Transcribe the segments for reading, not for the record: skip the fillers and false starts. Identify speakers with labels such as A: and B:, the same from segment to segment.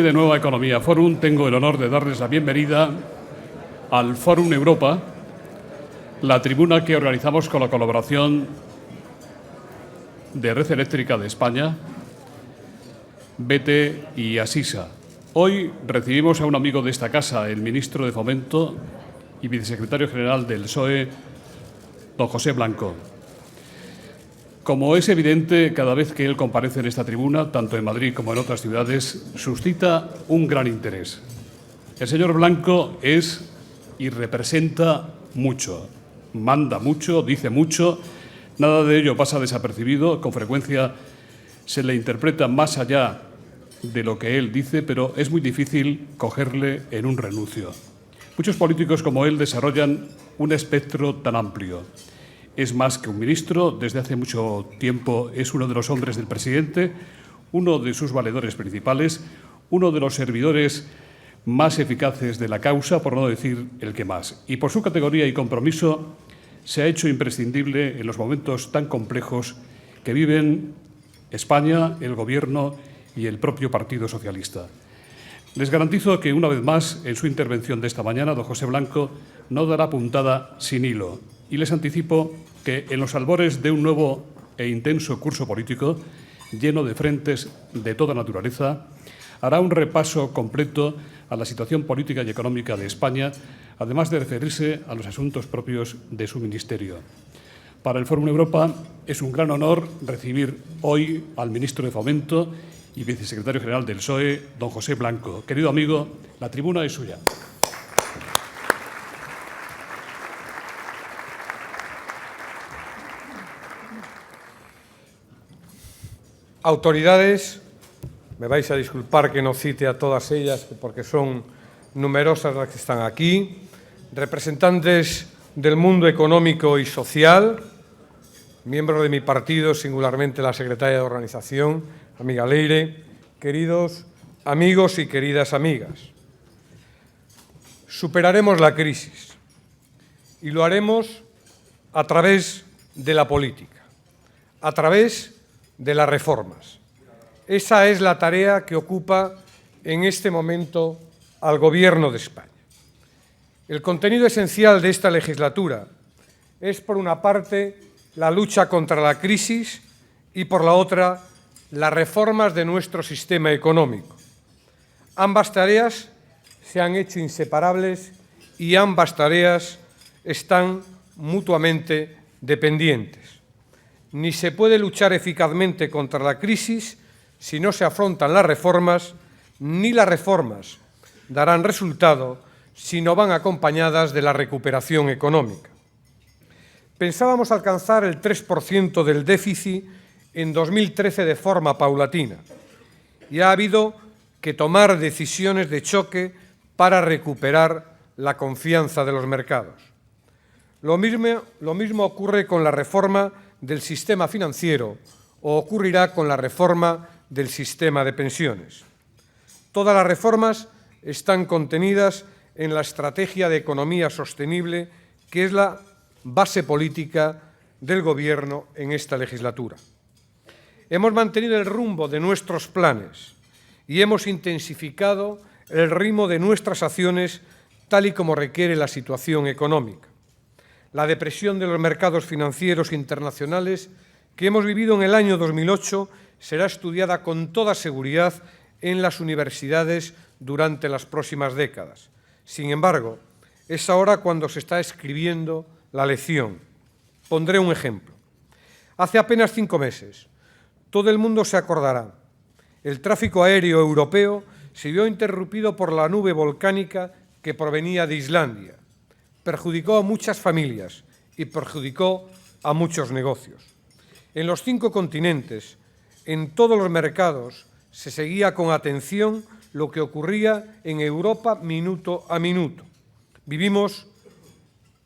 A: De Nueva Economía Forum, tengo el honor de darles la bienvenida al Forum Europa, la tribuna que organizamos con la colaboración de Red Eléctrica de España, BT y Asisa. Hoy recibimos a un amigo de esta casa, el ministro de Fomento y vicesecretario general del PSOE, don José Blanco. Como es evidente, cada vez que él comparece en esta tribuna, tanto en Madrid como en otras ciudades, suscita un gran interés. El señor Blanco es y representa mucho, manda mucho, dice mucho, nada de ello pasa desapercibido, con frecuencia se le interpreta más allá de lo que él dice, pero es muy difícil cogerle en un renuncio. Muchos políticos como él desarrollan un espectro tan amplio. Es más que un ministro, desde hace mucho tiempo es uno de los hombres del presidente, uno de sus valedores principales, uno de los servidores más eficaces de la causa, por no decir el que más. Y por su categoría y compromiso se ha hecho imprescindible en los momentos tan complejos que viven España, el Gobierno y el propio Partido Socialista. Les garantizo que, una vez más, en su intervención de esta mañana, don José Blanco no dará puntada sin hilo. Y les anticipo que en los albores de un nuevo e intenso curso político, lleno de frentes de toda naturaleza, hará un repaso completo a la situación política y económica de España, además de referirse a los asuntos propios de su ministerio. Para el Fórum Europa es un gran honor recibir hoy al ministro de Fomento y vicesecretario general del PSOE, don José Blanco. Querido amigo, la tribuna es suya.
B: Autoridades, me vais a disculpar que no cite a todas ellas porque son numerosas las que están aquí, representantes del mundo económico y social, miembros de mi partido, singularmente la secretaria de organización, amiga Leire, queridos amigos y queridas amigas. Superaremos la crisis y lo haremos a través de la política, a través de las reformas. Esa es la tarea que ocupa en este momento al Gobierno de España. El contenido esencial de esta legislatura es, por una parte, la lucha contra la crisis y, por la otra, las reformas de nuestro sistema económico. Ambas tareas se han hecho inseparables y ambas tareas están mutuamente dependientes. Ni se puede luchar eficazmente contra la crisis si no se afrontan las reformas, ni las reformas darán resultado si no van acompañadas de la recuperación económica. Pensábamos alcanzar el 3% del déficit en 2013 de forma paulatina y ha habido que tomar decisiones de choque para recuperar la confianza de los mercados. Lo mismo ocurre con la reforma del sistema financiero o ocurrirá con la reforma del sistema de pensiones. Todas las reformas están contenidas en la estrategia de economía sostenible, que es la base política del Gobierno en esta legislatura. Hemos mantenido el rumbo de nuestros planes y hemos intensificado el ritmo de nuestras acciones tal y como requiere la situación económica. La depresión de los mercados financieros internacionales que hemos vivido en el año 2008 será estudiada con toda seguridad en las universidades durante las próximas décadas. Sin embargo, es ahora cuando se está escribiendo la lección. Pondré un ejemplo. Hace apenas 5 meses, todo el mundo se acordará, el tráfico aéreo europeo se vio interrumpido por la nube volcánica que provenía de Islandia. Perjudicó a muchas familias y perjudicó a muchos negocios. En los 5 continentes, en todos los mercados, se seguía con atención lo que ocurría en Europa minuto a minuto. Vivimos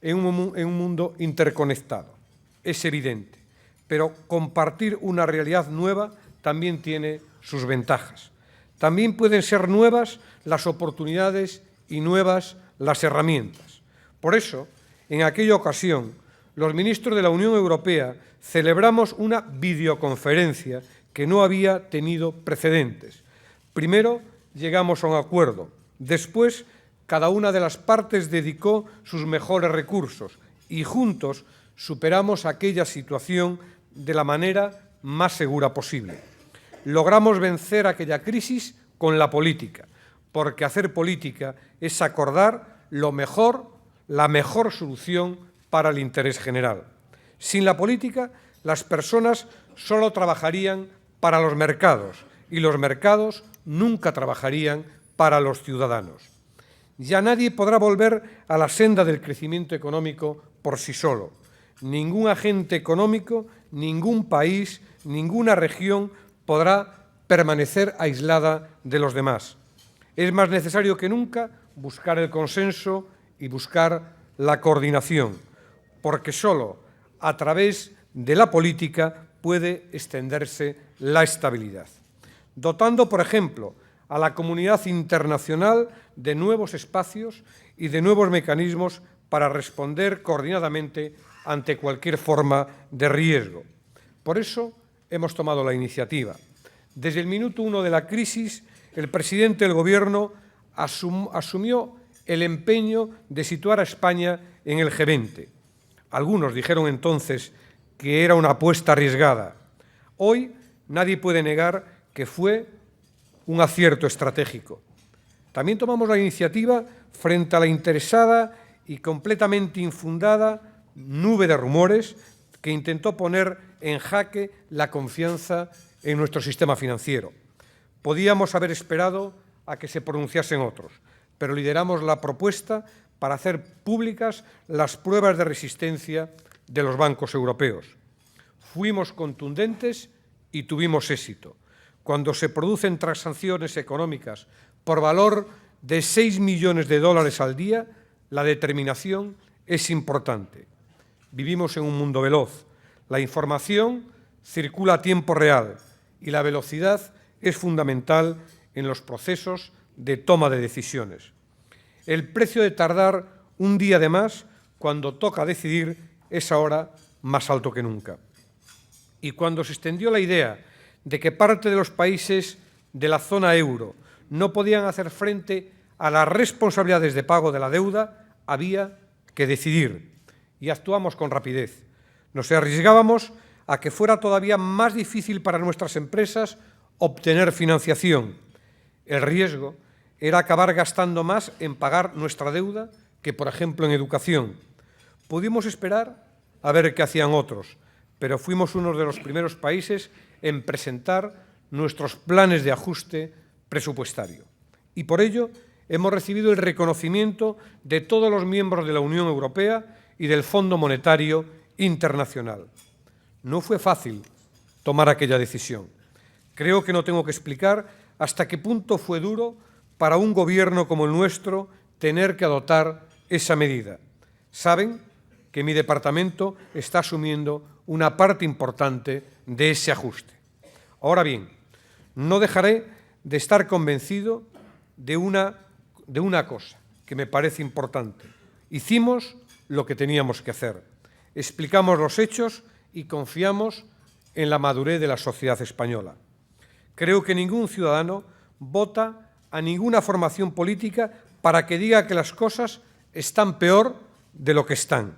B: en un mundo interconectado, es evidente, pero compartir una realidad nueva también tiene sus ventajas. También pueden ser nuevas las oportunidades y nuevas las herramientas. Por eso, en aquella ocasión, los ministros de la Unión Europea celebramos una videoconferencia que no había tenido precedentes. Primero, llegamos a un acuerdo. Después, cada una de las partes dedicó sus mejores recursos y juntos superamos aquella situación de la manera más segura posible. Logramos vencer aquella crisis con la política, porque hacer política es acordar lo mejor, la mejor solución para el interés general. Sin la política, las personas solo trabajarían para los mercados y los mercados nunca trabajarían para los ciudadanos. Ya nadie podrá volver a la senda del crecimiento económico por sí solo. Ningún agente económico, ningún país, ninguna región podrá permanecer aislada de los demás. Es más necesario que nunca buscar el consenso y buscar la coordinación, porque solo a través de la política puede extenderse la estabilidad. Dotando, por ejemplo, a la comunidad internacional de nuevos espacios y de nuevos mecanismos para responder coordinadamente ante cualquier forma de riesgo. Por eso hemos tomado la iniciativa. Desde el minuto 1 de la crisis, el presidente del Gobierno asumió el empeño de situar a España en el G20. Algunos dijeron entonces que era una apuesta arriesgada. Hoy nadie puede negar que fue un acierto estratégico. También tomamos la iniciativa frente a la interesada y completamente infundada nube de rumores que intentó poner en jaque la confianza en nuestro sistema financiero. Podíamos haber esperado a que se pronunciasen otros, pero lideramos la propuesta para hacer públicas las pruebas de resistencia de los bancos europeos. Fuimos contundentes y tuvimos éxito. Cuando se producen transacciones económicas por valor de 6 millones de dólares al día, la determinación es importante. Vivimos en un mundo veloz. La información circula a tiempo real y la velocidad es fundamental en los procesos de toma de decisiones. El precio de tardar un día de más cuando toca decidir es ahora más alto que nunca. Y cuando se extendió la idea de que parte de los países de la zona euro no podían hacer frente a las responsabilidades de pago de la deuda, había que decidir y actuamos con rapidez. Nos arriesgábamos a que fuera todavía más difícil para nuestras empresas obtener financiación. El riesgo era acabar gastando más en pagar nuestra deuda que, por ejemplo, en educación. Pudimos esperar a ver qué hacían otros, pero fuimos uno de los primeros países en presentar nuestros planes de ajuste presupuestario. Y por ello hemos recibido el reconocimiento de todos los miembros de la Unión Europea y del Fondo Monetario Internacional. No fue fácil tomar aquella decisión. Creo que no tengo que explicar hasta qué punto fue duro para un gobierno como el nuestro tener que adoptar esa medida. Saben que mi departamento está asumiendo una parte importante de ese ajuste. Ahora bien, no dejaré de estar convencido de una cosa que me parece importante. Hicimos lo que teníamos que hacer. Explicamos los hechos y confiamos en la madurez de la sociedad española. Creo que ningún ciudadano vota a ninguna formación política para que diga que las cosas están peor de lo que están.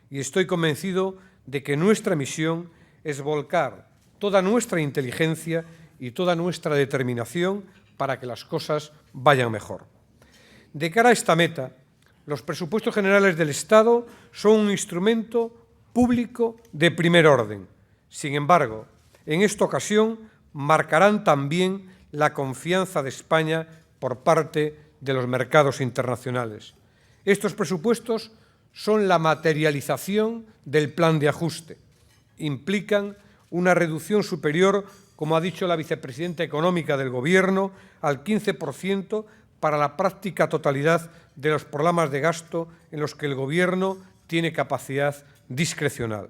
B: Y estoy convencido de que nuestra misión es volcar toda nuestra inteligencia y toda nuestra determinación para que las cosas vayan mejor. De cara a esta meta, los presupuestos generales del Estado son un instrumento público de primer orden. Sin embargo, en esta ocasión marcarán también la confianza de España por parte de los mercados internacionales. Estos presupuestos son la materialización del plan de ajuste. Implican una reducción superior, como ha dicho la vicepresidenta económica del Gobierno, al 15% para la práctica totalidad de los programas de gasto en los que el Gobierno tiene capacidad discrecional.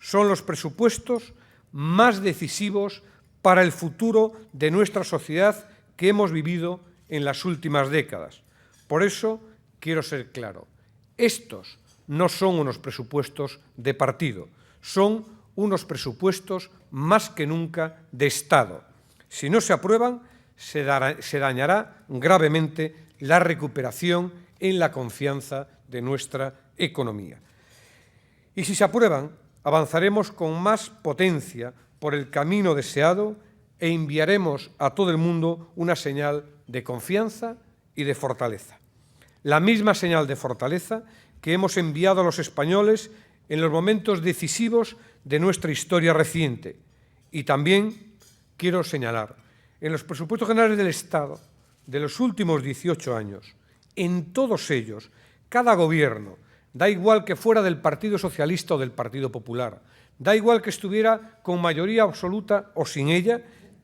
B: Son los presupuestos más decisivos para el futuro de nuestra sociedad que hemos vivido en las últimas décadas. Por eso quiero ser claro. Estos no son unos presupuestos de partido, son unos presupuestos más que nunca de Estado. Si no se aprueban, se dañará gravemente la recuperación en la confianza de nuestra economía. Y si se aprueban, avanzaremos con más potencia por el camino deseado e enviaremos a todo el mundo una señal de confianza y de fortaleza. La misma señal de fortaleza que hemos enviado a los españoles en los momentos decisivos de nuestra historia reciente. Y también quiero señalar, en los presupuestos generales del Estado de los últimos 18 años, en todos ellos, cada gobierno, da igual que fuera del Partido Socialista o del Partido Popular, da igual que estuviera con mayoría absoluta o sin ella,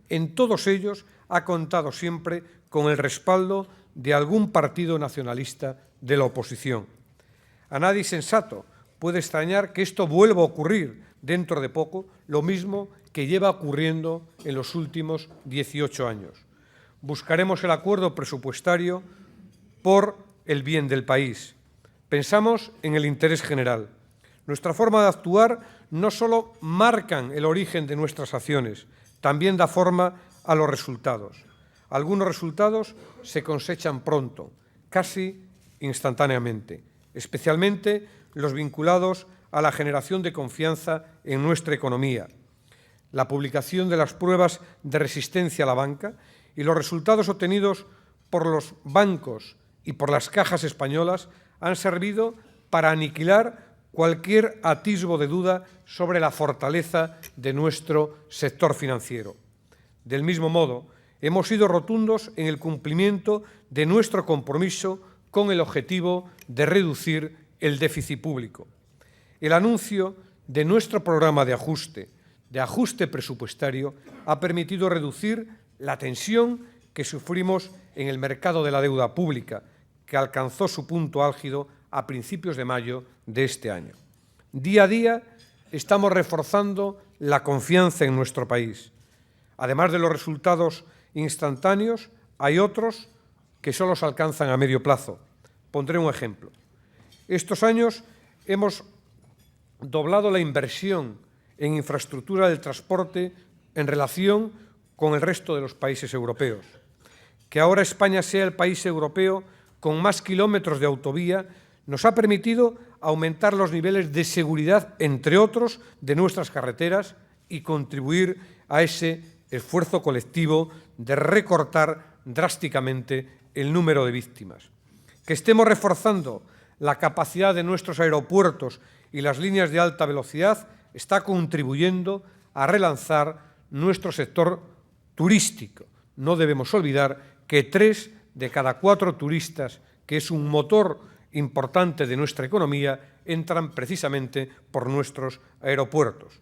B: en todos ellos ha contado siempre con el respaldo de algún partido nacionalista de la oposición. A nadie sensato puede extrañar que esto vuelva a ocurrir dentro de poco, lo mismo que lleva ocurriendo en los últimos 18 años. Buscaremos el acuerdo presupuestario por el bien del país. Pensamos en el interés general. Nuestra forma de actuar no solo marcan el origen de nuestras acciones, también da forma a los resultados. Algunos resultados se cosechan pronto, casi instantáneamente, especialmente los vinculados a la generación de confianza en nuestra economía, la publicación de las pruebas de resistencia a la banca y los resultados obtenidos por los bancos y por las cajas españolas han servido para aniquilar cualquier atisbo de duda sobre la fortaleza de nuestro sector financiero. Del mismo modo, hemos sido rotundos en el cumplimiento de nuestro compromiso con el objetivo de reducir el déficit público. El anuncio de nuestro programa de ajuste presupuestario, ha permitido reducir la tensión que sufrimos en el mercado de la deuda pública, que alcanzó su punto álgido a principios de mayo de este año. Día a día estamos reforzando la confianza en nuestro país. Además de los resultados instantáneos, hay otros que solo se alcanzan a medio plazo. Pondré un ejemplo. Estos años hemos doblado la inversión en infraestructura del transporte en relación con el resto de los países europeos. Que ahora España sea el país europeo con más kilómetros de autovía nos ha permitido aumentar los niveles de seguridad, entre otros, de nuestras carreteras y contribuir a ese esfuerzo colectivo de recortar drásticamente el número de víctimas. Que estemos reforzando la capacidad de nuestros aeropuertos y las líneas de alta velocidad está contribuyendo a relanzar nuestro sector turístico. No debemos olvidar que 3 de cada 4 turistas, que es un motor importante de nuestra economía, entran precisamente por nuestros aeropuertos.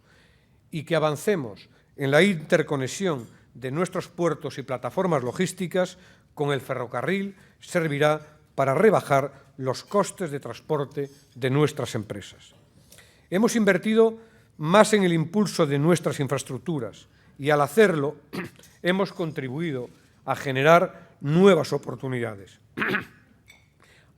B: Y que avancemos en la interconexión de nuestros puertos y plataformas logísticas con el ferrocarril servirá para rebajar los costes de transporte de nuestras empresas. Hemos invertido más en el impulso de nuestras infraestructuras y al hacerlo hemos contribuido a generar nuevas oportunidades.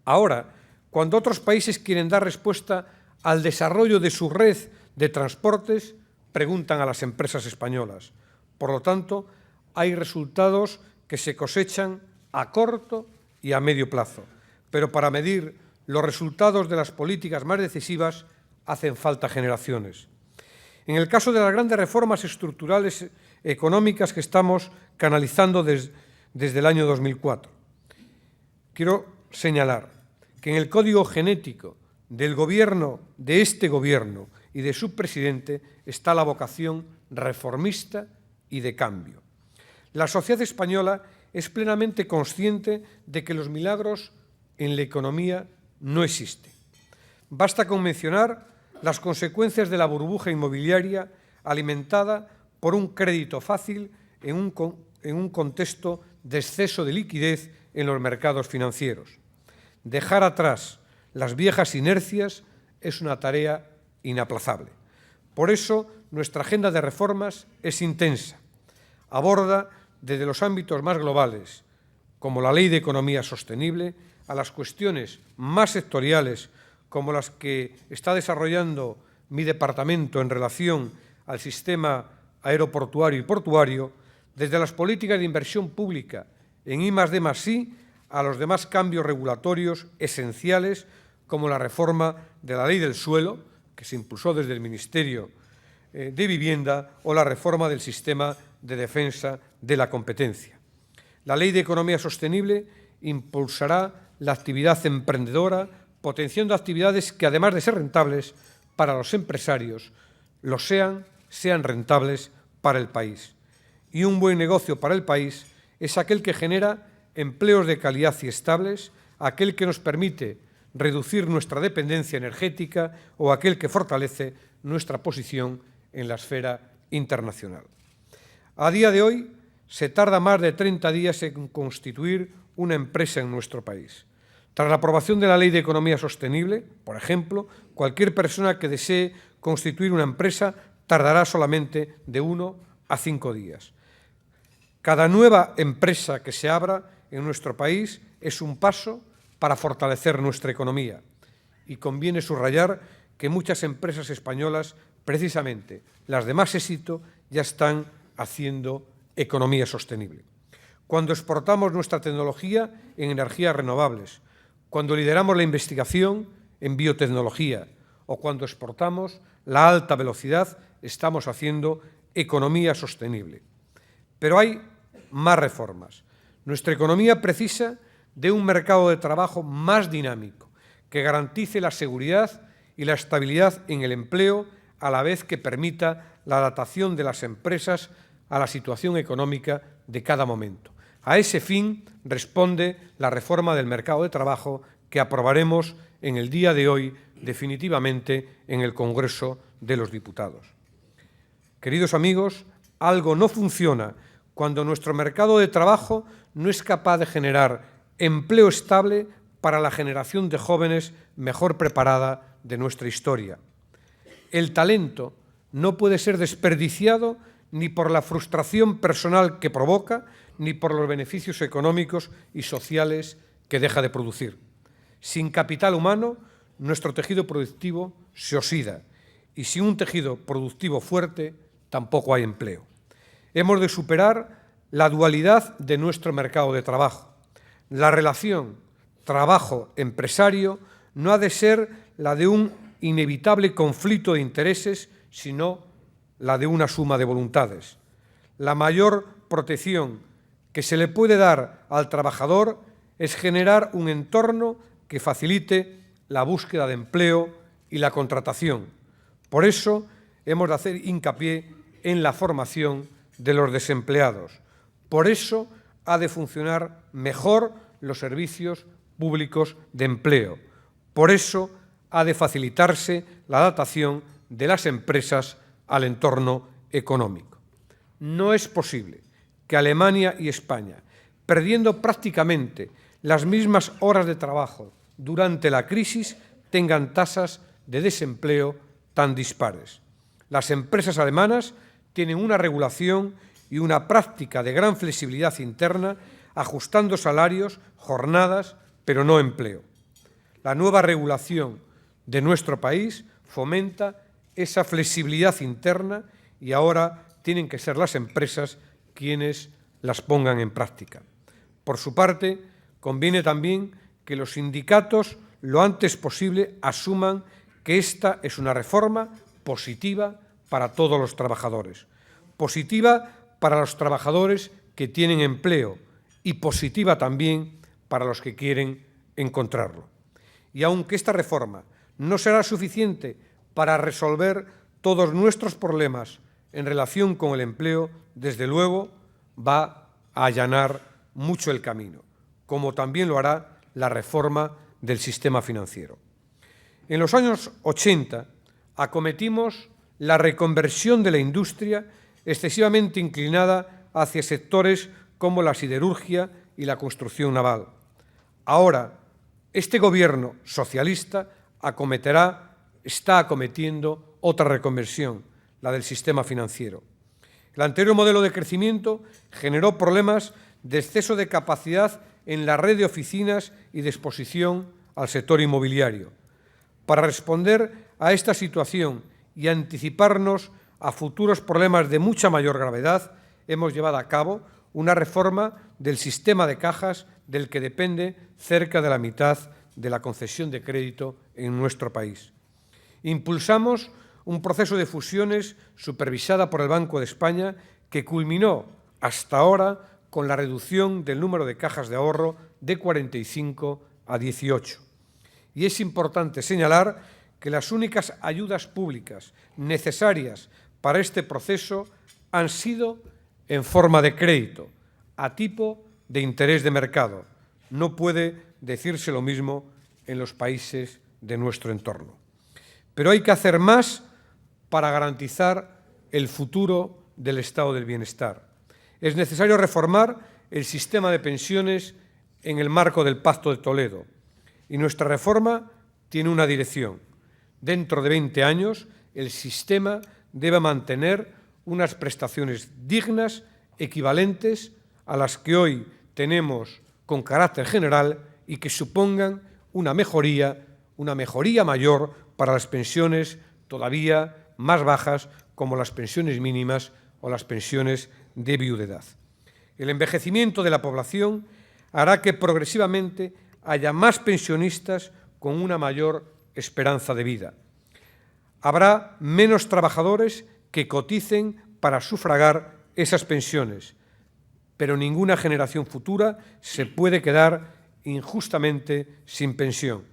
B: Ahora, cuando otros países quieren dar respuesta al desarrollo de su red de transportes, preguntan a las empresas españolas. Por lo tanto, hay resultados que se cosechan a corto y a medio plazo. Pero para medir los resultados de las políticas más decisivas hacen falta generaciones. En el caso de las grandes reformas estructurales económicas que estamos canalizando desde el año 2004, quiero señalar que en el código genético del gobierno, de este gobierno y de su presidente, está la vocación reformista y de cambio. La sociedad española es plenamente consciente de que los milagros en la economía no existen. Basta con mencionar las consecuencias de la burbuja inmobiliaria alimentada por un crédito fácil en un contexto de exceso de liquidez en los mercados financieros. Dejar atrás las viejas inercias es una tarea inaplazable. Por eso, nuestra agenda de reformas es intensa. Aborda desde los ámbitos más globales, como la Ley de Economía Sostenible, a las cuestiones más sectoriales, como las que está desarrollando mi departamento en relación al sistema aeroportuario y portuario, desde las políticas de inversión pública en I+D+I a los demás cambios regulatorios esenciales como la reforma de la Ley del Suelo, que se impulsó desde el Ministerio de Vivienda, o la reforma del sistema de defensa de la competencia. La Ley de Economía Sostenible impulsará la actividad emprendedora, potenciando actividades que, además de ser rentables para los empresarios, sean rentables para el país. Y un buen negocio para el país es aquel que genera empleos de calidad y estables, aquel que nos permite reducir nuestra dependencia energética o aquel que fortalece nuestra posición en la esfera internacional. A día de hoy se tarda más de 30 días en constituir una empresa en nuestro país. Tras la aprobación de la Ley de Economía Sostenible, por ejemplo, cualquier persona que desee constituir una empresa tardará solamente de 1 a 5 días. Cada nueva empresa que se abra en nuestro país es un paso para fortalecer nuestra economía. Y conviene subrayar que muchas empresas españolas, precisamente las de más éxito, ya están haciendo economía sostenible. Cuando exportamos nuestra tecnología en energías renovables, cuando lideramos la investigación en biotecnología o cuando exportamos la alta velocidad, estamos haciendo economía sostenible. Pero hay más reformas. Nuestra economía precisa de un mercado de trabajo más dinámico, que garantice la seguridad y la estabilidad en el empleo, a la vez que permita la adaptación de las empresas a la situación económica de cada momento. A ese fin responde la reforma del mercado de trabajo que aprobaremos en el día de hoy definitivamente en el Congreso de los Diputados. Queridos amigos, algo no funciona cuando nuestro mercado de trabajo no es capaz de generar empleo estable para la generación de jóvenes mejor preparada de nuestra historia. El talento no puede ser desperdiciado ni por la frustración personal que provoca, ni por los beneficios económicos y sociales que deja de producir. Sin capital humano, nuestro tejido productivo se oxida, y sin un tejido productivo fuerte, tampoco hay empleo. Hemos de superar la dualidad de nuestro mercado de trabajo. La relación trabajo-empresario no ha de ser la de un inevitable conflicto de intereses, sino la de una suma de voluntades. La mayor protección que se le puede dar al trabajador es generar un entorno que facilite la búsqueda de empleo y la contratación. Por eso hemos de hacer hincapié en la formación de los desempleados. Por eso ha de funcionar mejor los servicios públicos de empleo. Por eso ha de facilitarse la adaptación de las empresas al entorno económico. No es posible que Alemania y España, perdiendo prácticamente las mismas horas de trabajo durante la crisis, tengan tasas de desempleo tan dispares. Las empresas alemanas tienen una regulación y una práctica de gran flexibilidad interna, ajustando salarios, jornadas, pero no empleo. La nueva regulación de nuestro país fomenta esa flexibilidad interna y ahora tienen que ser las empresas quienes las pongan en práctica. Por su parte, conviene también que los sindicatos lo antes posible asuman que esta es una reforma positiva para todos los trabajadores. Positiva para los trabajadores que tienen empleo y positiva también para los que quieren encontrarlo. Y aunque esta reforma no será suficiente para resolver todos nuestros problemas en relación con el empleo, desde luego va a allanar mucho el camino, como también lo hará la reforma del sistema financiero. En los años 80 acometimos la reconversión de la industria excesivamente inclinada hacia sectores como la siderurgia y la construcción naval. Ahora, este gobierno socialista está acometiendo otra reconversión, la del sistema financiero. El anterior modelo de crecimiento generó problemas de exceso de capacidad en la red de oficinas y de exposición al sector inmobiliario. Para responder a esta situación y anticiparnos a futuros problemas de mucha mayor gravedad, hemos llevado a cabo una reforma del sistema de cajas del que depende cerca de la mitad de la concesión de crédito en nuestro país. Impulsamos un proceso de fusiones supervisada por el Banco de España que culminó hasta ahora con la reducción del número de cajas de ahorro de 45 a 18. Y es importante señalar que las únicas ayudas públicas necesarias para este proceso han sido en forma de crédito, a tipo de interés de mercado. No puede decirse lo mismo en los países de nuestro entorno. Pero hay que hacer más para garantizar el futuro del estado del bienestar. Es necesario reformar el sistema de pensiones en el marco del Pacto de Toledo. Y nuestra reforma tiene una dirección. Dentro de 20 años, el sistema debe mantener unas prestaciones dignas, equivalentes a las que hoy tenemos con carácter general y que supongan una mejoría mayor para las pensiones todavía más bajas, como las pensiones mínimas o las pensiones de viudedad. El envejecimiento de la población hará que progresivamente haya más pensionistas con una mayor esperanza de vida. Habrá menos trabajadores que coticen para sufragar esas pensiones, pero ninguna generación futura se puede quedar injustamente sin pensión.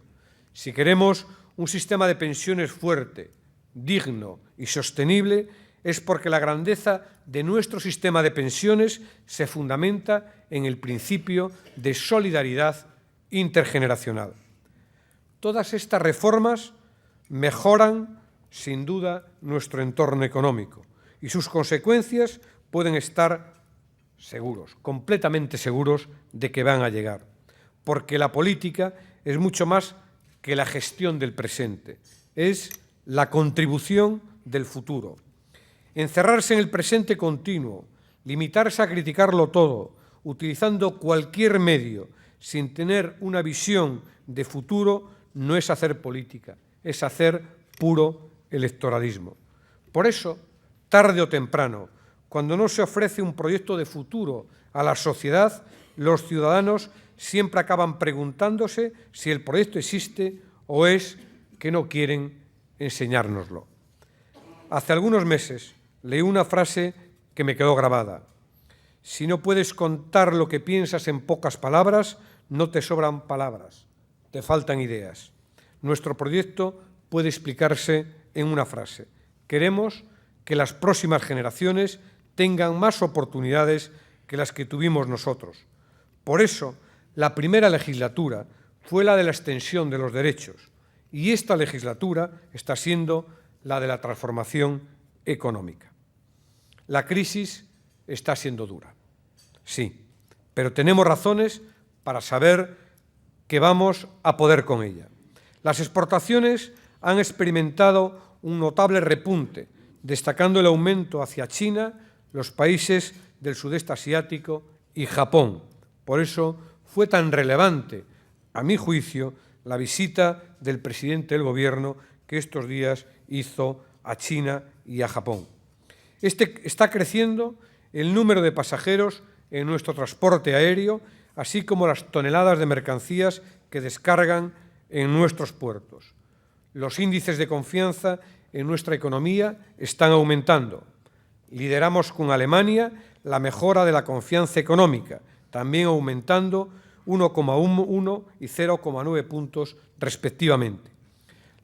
B: Si queremos un sistema de pensiones fuerte, digno y sostenible, es porque la grandeza de nuestro sistema de pensiones se fundamenta en el principio de solidaridad intergeneracional. Todas estas reformas mejoran, sin duda, nuestro entorno económico y sus consecuencias pueden estar seguros, completamente seguros de que van a llegar, porque la política es mucho más que la gestión del presente, es la contribución del futuro. Encerrarse en el presente continuo, limitarse a criticarlo todo, utilizando cualquier medio sin tener una visión de futuro, no es hacer política, es hacer puro electoralismo. Por eso, tarde o temprano, cuando no se ofrece un proyecto de futuro a la sociedad, los ciudadanos siempre acaban preguntándose si el proyecto existe o es que no quieren enseñárnoslo. Hace algunos meses leí una frase que me quedó grabada. Si no puedes contar lo que piensas en pocas palabras, no te sobran palabras, te faltan ideas. Nuestro proyecto puede explicarse en una frase. Queremos que las próximas generaciones tengan más oportunidades que las que tuvimos nosotros. Por eso, la primera legislatura fue la de la extensión de los derechos y esta legislatura está siendo la de la transformación económica. La crisis está siendo dura, sí, pero tenemos razones para saber que vamos a poder con ella. Las exportaciones han experimentado un notable repunte, destacando el aumento hacia China, los países del sudeste asiático y Japón. Por eso fue tan relevante, a mi juicio, la visita del presidente del Gobierno que estos días hizo a China y a Japón. Está creciendo el número de pasajeros en nuestro transporte aéreo, así como las toneladas de mercancías que descargan en nuestros puertos. Los índices de confianza en nuestra economía están aumentando. Lideramos con Alemania la mejora de la confianza económica, también aumentando 1,1 y 0,9 puntos respectivamente.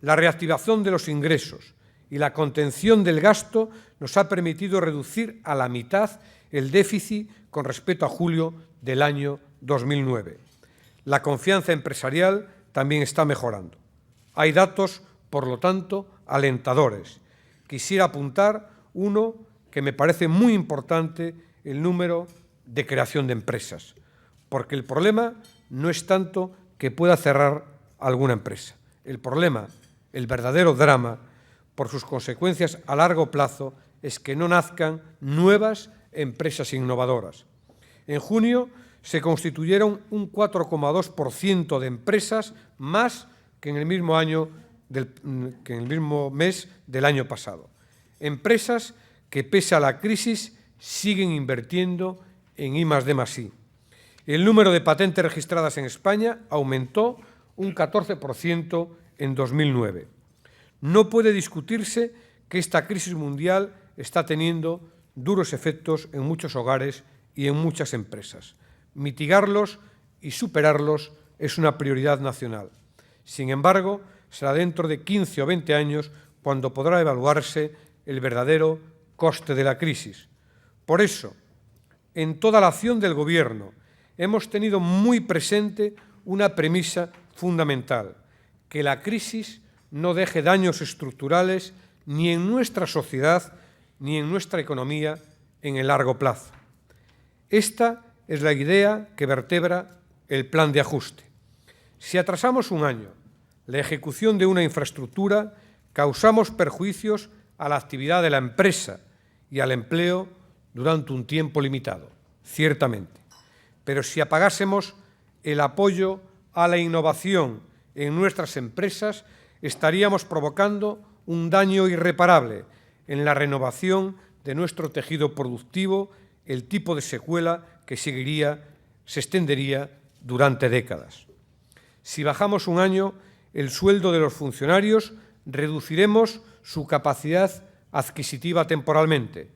B: La reactivación de los ingresos y la contención del gasto nos ha permitido reducir a la mitad el déficit con respecto a julio del año 2009. La confianza empresarial también está mejorando. Hay datos, por lo tanto, alentadores. Quisiera apuntar uno que me parece muy importante, el número de creación de empresas, porque el problema no es tanto que pueda cerrar alguna empresa. El problema, el verdadero drama, por sus consecuencias a largo plazo, es que no nazcan nuevas empresas innovadoras. En junio se constituyeron un 4,2% de empresas más que en el mismo mes del año pasado. Empresas que, pese a la crisis, siguen invirtiendo en I+D+I. El número de patentes registradas en España aumentó un 14% en 2009. No puede discutirse que esta crisis mundial está teniendo duros efectos en muchos hogares y en muchas empresas. Mitigarlos y superarlos es una prioridad nacional. Sin embargo, será dentro de 15 o 20 años cuando podrá evaluarse el verdadero coste de la crisis. Por eso, en toda la acción del Gobierno hemos tenido muy presente una premisa fundamental: que la crisis no deje daños estructurales ni en nuestra sociedad ni en nuestra economía en el largo plazo. Esta es la idea que vertebra el plan de ajuste. Si atrasamos un año la ejecución de una infraestructura, causamos perjuicios a la actividad de la empresa y al empleo durante un tiempo limitado, ciertamente. Pero si apagásemos el apoyo a la innovación en nuestras empresas, estaríamos provocando un daño irreparable en la renovación de nuestro tejido productivo, el tipo de secuela que se extendería durante décadas. Si bajamos un año el sueldo de los funcionarios, reduciremos su capacidad adquisitiva temporalmente,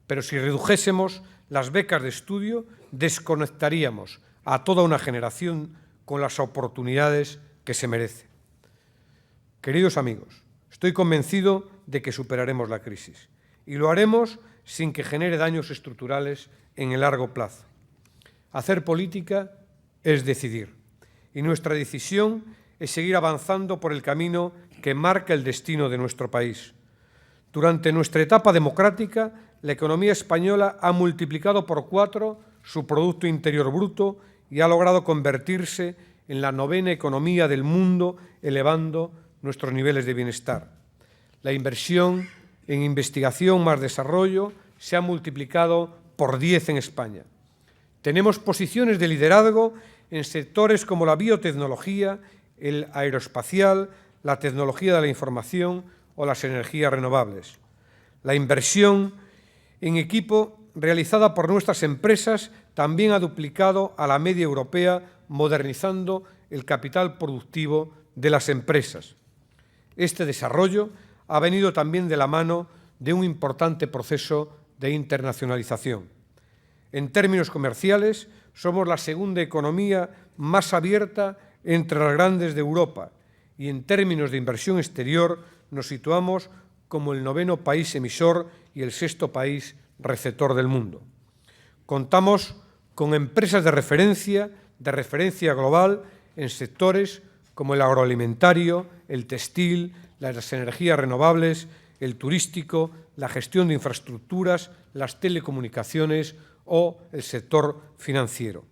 B: pero si redujésemos las becas de estudio, desconectaríamos a toda una generación con las oportunidades que se merece. Queridos amigos, estoy convencido de que superaremos la crisis y lo haremos sin que genere daños estructurales en el largo plazo. Hacer política es decidir y nuestra decisión es seguir avanzando por el camino que marca el destino de nuestro país. Durante nuestra etapa democrática, la economía española ha multiplicado por 4 su Producto Interior Bruto y ha logrado convertirse en la 9ª economía del mundo, elevando nuestros niveles de bienestar. La inversión en investigación más desarrollo se ha multiplicado por 10 en España. Tenemos posiciones de liderazgo en sectores como la biotecnología, el aeroespacial, la tecnología de la información o las energías renovables. La inversión en equipo realizada por nuestras empresas también ha duplicado a la media europea, modernizando el capital productivo de las empresas. Este desarrollo ha venido también de la mano de un importante proceso de internacionalización. En términos comerciales, somos la segunda economía más abierta entre las grandes de Europa y en términos de inversión exterior nos situamos como el 9º país emisor y el 6º país receptor del mundo. Contamos con empresas de referencia global en sectores como el agroalimentario, el textil, las energías renovables, el turístico, la gestión de infraestructuras, las telecomunicaciones o el sector financiero.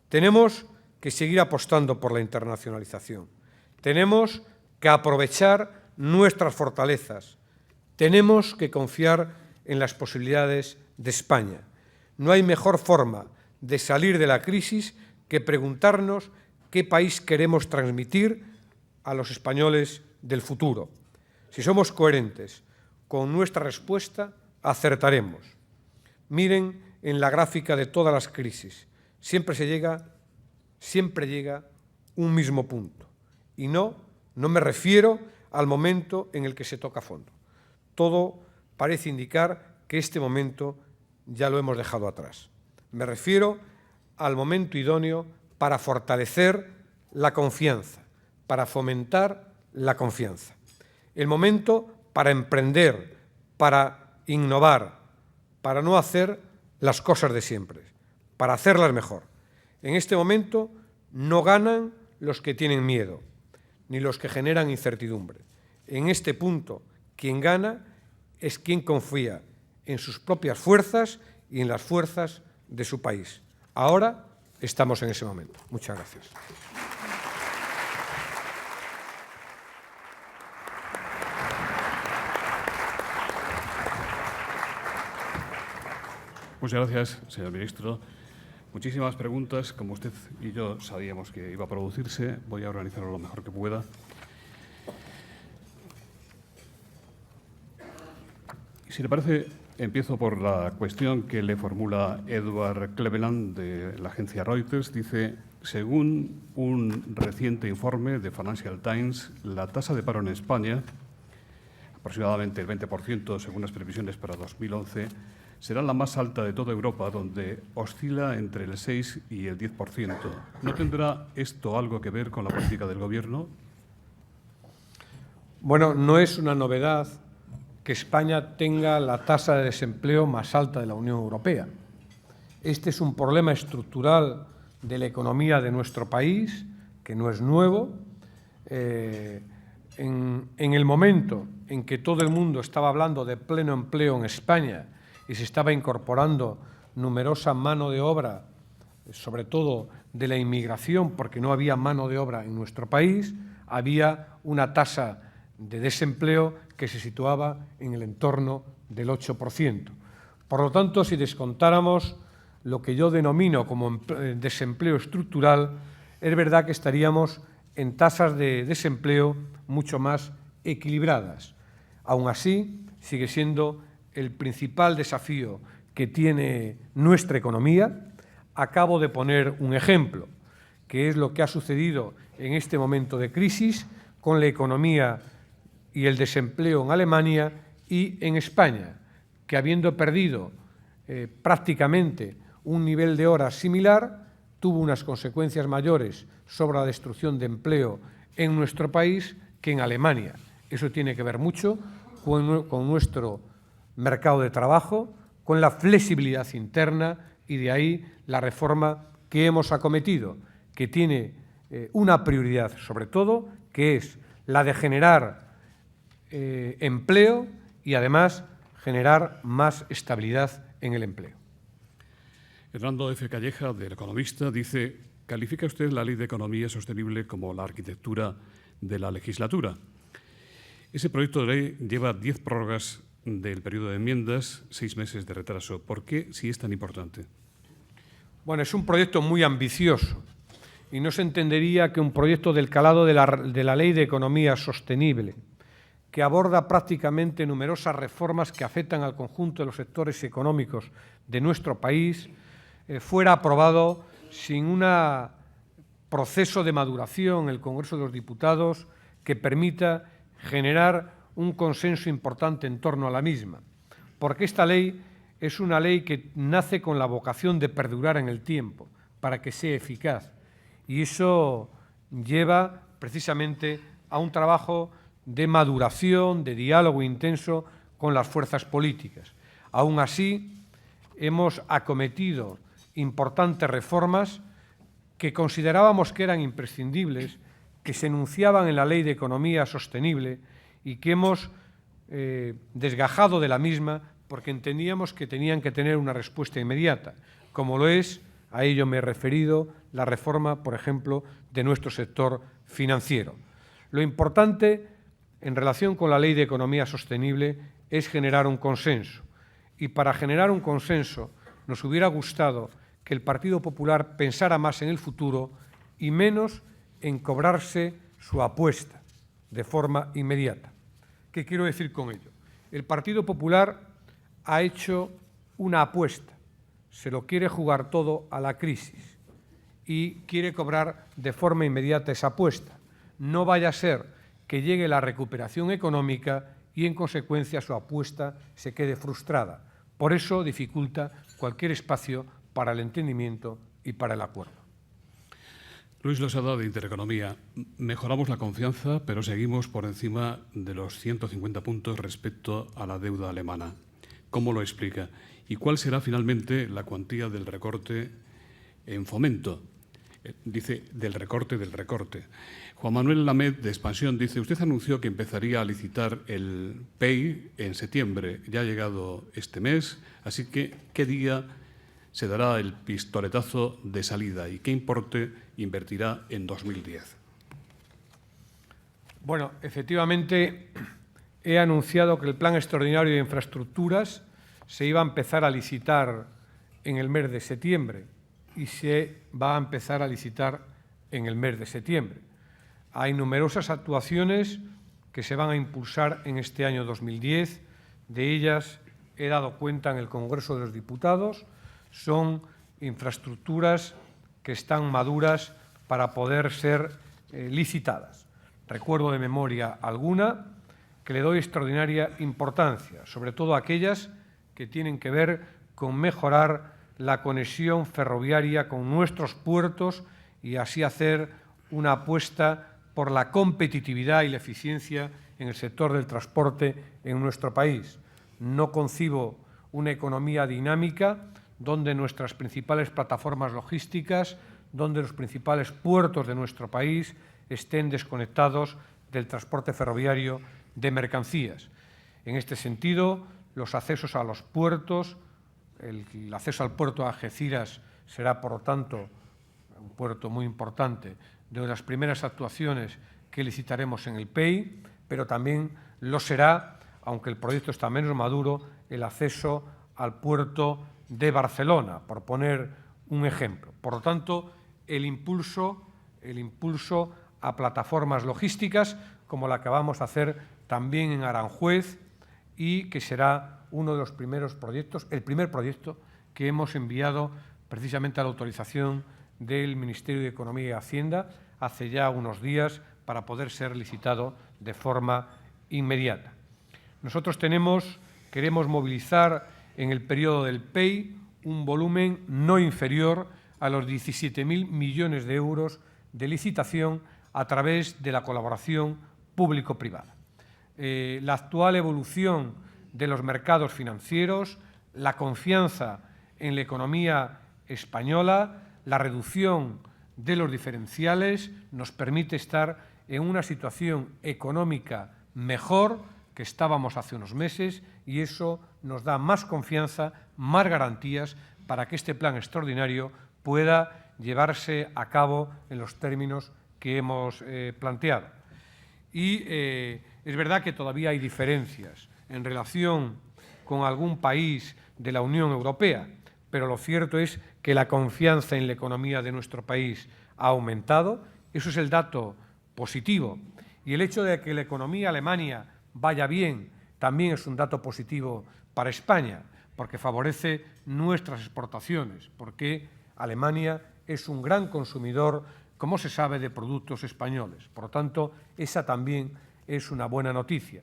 B: Tenemos que seguir apostando por la internacionalización. Tenemos que aprovechar nuestras fortalezas. Tenemos que confiar en las posibilidades de España. No hay mejor forma de salir de la crisis que preguntarnos qué país queremos transmitir a los españoles del futuro. Si somos coherentes con nuestra respuesta, acertaremos. Miren en la gráfica de todas las crisis. Siempre llega un mismo punto. Y no me refiero al momento en el que se toca fondo. Todo parece indicar que este momento ya lo hemos dejado atrás. Me refiero al momento idóneo para fortalecer la confianza, para fomentar la confianza. El momento para emprender, para innovar, para no hacer las cosas de siempre, para hacerlas mejor. En este momento no ganan los que tienen miedo, ni los que generan incertidumbre. En este punto, quien gana es quien confía en sus propias fuerzas y en las fuerzas de su país. Ahora estamos en ese momento. Muchas gracias.
A: Muchas gracias, señor ministro. Muchísimas preguntas, como usted y yo sabíamos que iba a producirse. Voy a organizarlo lo mejor que pueda. Si le parece, Empiezo por la cuestión que le formula Edward Cleveland de la agencia Reuters. Dice, según un reciente informe de Financial Times, la tasa de paro en España, aproximadamente el 20% según las previsiones para 2011, será la más alta de toda Europa, donde oscila entre el 6 y el 10%. ¿No tendrá esto algo que ver con la política del Gobierno?
B: Bueno, no es una novedad que España tenga la tasa de desempleo más alta de la Unión Europea. Este es un problema estructural de la economía de nuestro país, que no es nuevo. En el momento en que todo el mundo estaba hablando de pleno empleo en España y se estaba incorporando numerosa mano de obra, sobre todo de la inmigración, porque no había mano de obra en nuestro país, había una tasa de desempleo que se situaba en el entorno del 8%. Por lo tanto, si descontáramos lo que yo denomino como desempleo estructural, es verdad que estaríamos en tasas de desempleo mucho más equilibradas. Aún así, sigue siendo el principal desafío que tiene nuestra economía. Acabo de poner un ejemplo, que es lo que ha sucedido en este momento de crisis con la economía y el desempleo en Alemania y en España, que habiendo perdido prácticamente un nivel de horas similar, tuvo unas consecuencias mayores sobre la destrucción de empleo en nuestro país que en Alemania. Eso tiene que ver mucho con nuestro mercado de trabajo, con la flexibilidad interna y de ahí la reforma que hemos acometido, que tiene una prioridad sobre todo, que es la de generar empleo y además generar más estabilidad en el empleo.
A: Hernando F. Calleja, del Economista, dice, califica usted la Ley de Economía Sostenible como la arquitectura de la legislatura. Ese proyecto de ley lleva 10 prórrogas del periodo de enmiendas, 6 meses de retraso. ¿Por qué, si es tan importante?
B: Bueno, es un proyecto muy ambicioso y no se entendería que un proyecto del calado de la Ley de Economía Sostenible, que aborda prácticamente numerosas reformas que afectan al conjunto de los sectores económicos de nuestro país, fuera aprobado sin un proceso de maduración en el Congreso de los Diputados que permita generar un consenso importante en torno a la misma. Porque esta ley es una ley que nace con la vocación de perdurar en el tiempo, para que sea eficaz. Y eso lleva precisamente a un trabajo de maduración, de diálogo intenso con las fuerzas políticas. Aún así, hemos acometido importantes reformas que considerábamos que eran imprescindibles, que se enunciaban en la Ley de Economía Sostenible y que hemos desgajado de la misma porque entendíamos que tenían que tener una respuesta inmediata, como lo es, a ello me he referido, la reforma, por ejemplo, de nuestro sector financiero. Lo importante en relación con la Ley de Economía Sostenible es generar un consenso. Y para generar un consenso nos hubiera gustado que el Partido Popular pensara más en el futuro y menos en cobrarse su apuesta de forma inmediata. ¿Qué quiero decir con ello? El Partido Popular ha hecho una apuesta, se lo quiere jugar todo a la crisis y quiere cobrar de forma inmediata esa apuesta. No vaya a ser que llegue la recuperación económica y, en consecuencia, su apuesta se quede frustrada. Por eso dificulta cualquier espacio para el entendimiento y para el acuerdo.
A: Luis Losada, de Intereconomía. Mejoramos la confianza, pero seguimos por encima de los 150 puntos respecto a la deuda alemana. ¿Cómo lo explica? ¿Y cuál será finalmente la cuantía del recorte en Fomento? Dice, del recorte del recorte. Juan Manuel Lamed, de Expansión, dice, usted anunció que empezaría a licitar el PEI en septiembre. Ya ha llegado este mes, así que, ¿qué día se dará el pistoletazo de salida y qué importe invertirá en 2010?
B: Bueno, efectivamente, he anunciado que el Plan Extraordinario de Infraestructuras se iba a empezar a licitar en el mes de septiembre y se va a empezar a licitar en el mes de septiembre. Hay numerosas actuaciones que se van a impulsar en este año 2010, de ellas he dado cuenta en el Congreso de los Diputados son infraestructuras que están maduras para poder ser licitadas. Recuerdo de memoria alguna que le doy extraordinaria importancia, sobre todo aquellas que tienen que ver con mejorar la conexión ferroviaria con nuestros puertos y así hacer una apuesta por la competitividad y la eficiencia en el sector del transporte en nuestro país. No concibo una economía dinámica donde nuestras principales plataformas logísticas, donde los principales puertos de nuestro país estén desconectados del transporte ferroviario de mercancías. En este sentido, los accesos a los puertos, el acceso al puerto de Algeciras será, por lo tanto, un puerto muy importante, de las primeras actuaciones que licitaremos en el PEI, pero también lo será, aunque el proyecto está menos maduro, el acceso al puerto de Barcelona, por poner un ejemplo. Por lo tanto, el impulso a plataformas logísticas, como la que vamos a hacer también en Aranjuez, y que será uno de los primeros proyectos, el primer proyecto que hemos enviado precisamente a la autorización del Ministerio de Economía y Hacienda hace ya unos días para poder ser licitado de forma inmediata. Nosotros queremos movilizar en el periodo del PEI un volumen no inferior a los 17.000 millones de euros de licitación a través de la colaboración público-privada. La actual evolución de los mercados financieros, la confianza en la economía española, la reducción de los diferenciales nos permite estar en una situación económica mejor que estábamos hace unos meses y eso nos da más confianza, más garantías para que este plan extraordinario pueda llevarse a cabo en los términos que hemos planteado. Y es verdad que todavía hay diferencias en relación con algún país de la Unión Europea, pero lo cierto es que la confianza en la economía de nuestro país ha aumentado. Eso es el dato positivo. Y el hecho de que la economía alemana vaya bien también es un dato positivo para España, porque favorece nuestras exportaciones, porque Alemania es un gran consumidor, como se sabe, de productos españoles. Por lo tanto, esa también es una buena noticia.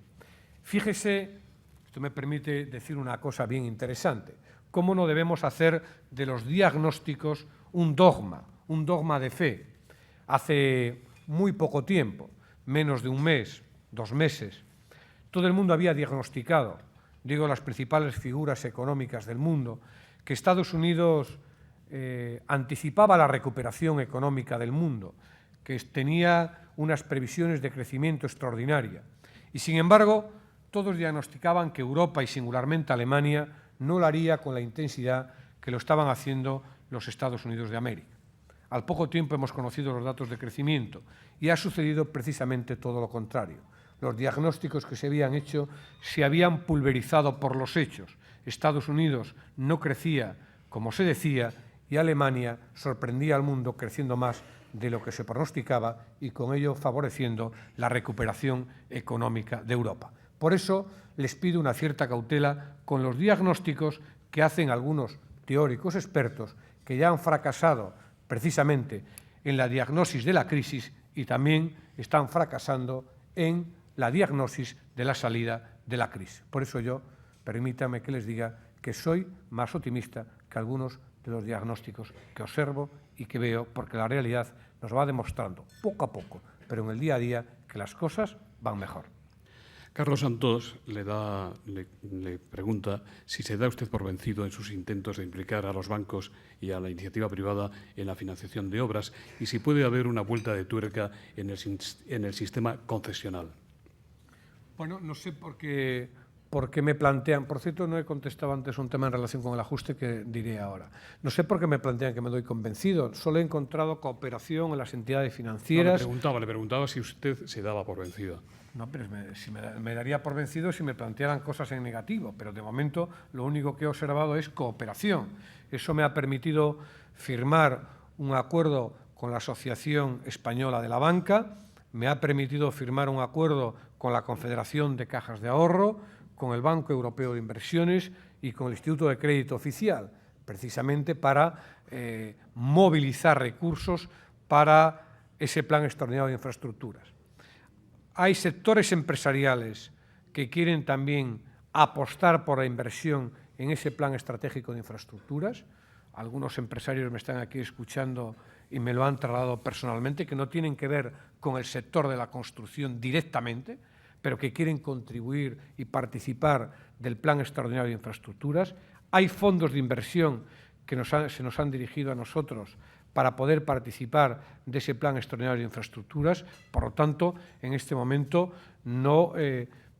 B: Fíjese, esto me permite decir una cosa bien interesante, cómo no debemos hacer de los diagnósticos un dogma de fe. Hace muy poco tiempo, menos de un mes, 2 meses, todo el mundo había diagnosticado, digo las principales figuras económicas del mundo, que Estados Unidos anticipaba la recuperación económica del mundo, que tenía unas previsiones de crecimiento extraordinaria. Y, sin embargo, todos diagnosticaban que Europa y singularmente Alemania no lo haría con la intensidad que lo estaban haciendo los Estados Unidos de América. Al poco tiempo hemos conocido los datos de crecimiento y ha sucedido precisamente todo lo contrario. Los diagnósticos que se habían hecho se habían pulverizado por los hechos. Estados Unidos no crecía como se decía y Alemania sorprendía al mundo creciendo más de lo que se pronosticaba y con ello favoreciendo la recuperación económica de Europa. Por eso les pido una cierta cautela con los diagnósticos que hacen algunos teóricos expertos que ya han fracasado precisamente en la diagnosis de la crisis y también están fracasando en la diagnosis de la salida de la crisis. Por eso yo, permítanme que les diga que soy más optimista que algunos de los diagnósticos que observo y que veo, porque la realidad nos va demostrando poco a poco, pero en el día a día, que las cosas van mejor.
A: Carlos Santos le pregunta si se da usted por vencido en sus intentos de implicar a los bancos y a la iniciativa privada en la financiación de obras y si puede haber una vuelta de tuerca en el sistema concesional.
B: Bueno, no sé por qué me plantean, por cierto, no he contestado antes un tema en relación con el ajuste que diré ahora. No sé por qué me plantean que me doy convencido, solo he encontrado cooperación en las entidades financieras.
A: No, le preguntaba si usted se daba por vencido.
B: No, pero me daría por vencido si me plantearan cosas en negativo, pero de momento lo único que he observado es cooperación. Eso me ha permitido firmar un acuerdo con la Asociación Española de la Banca, me ha permitido firmar un acuerdo con la Confederación de Cajas de Ahorro, con el Banco Europeo de Inversiones y con el Instituto de Crédito Oficial, precisamente para movilizar recursos para ese plan extraordinario de infraestructuras. Hay sectores empresariales que quieren también apostar por la inversión en ese plan estratégico de infraestructuras. Algunos empresarios me están aquí escuchando y me lo han trasladado personalmente, que no tienen que ver con el sector de la construcción directamente, pero que quieren contribuir y participar del plan extraordinario de infraestructuras. Hay fondos de inversión que se nos han dirigido a nosotros para poder participar de ese plan extraordinario de infraestructuras. Por lo tanto, en este momento no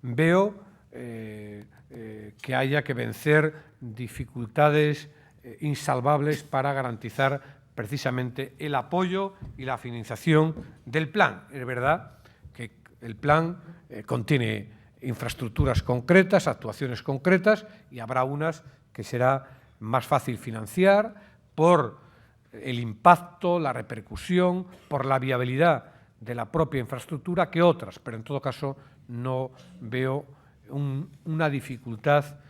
B: veo que haya que vencer dificultades insalvables para garantizar precisamente el apoyo y la financiación del plan. Es verdad que el plan contiene infraestructuras concretas, actuaciones concretas, y habrá unas que será más fácil financiar por el impacto, la repercusión, por la viabilidad de la propia infraestructura que otras, pero en todo caso no veo una dificultad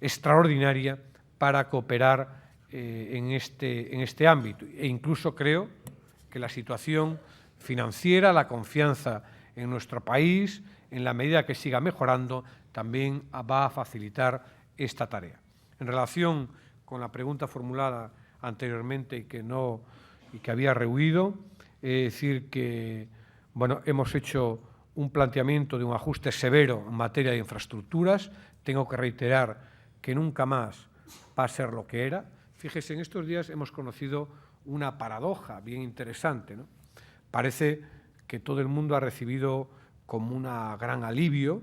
B: extraordinaria para cooperar en este ámbito. E incluso creo que la situación financiera, la confianza en nuestro país, en la medida que siga mejorando, también va a facilitar esta tarea. En relación con la pregunta formulada anteriormente y que había rehuido, decir que hemos hecho un planteamiento de un ajuste severo en materia de infraestructuras. Tengo que reiterar que nunca más va a ser lo que era. Fíjese, en estos días hemos conocido una paradoja bien interesante, ¿no? Parece que todo el mundo ha recibido como un gran alivio.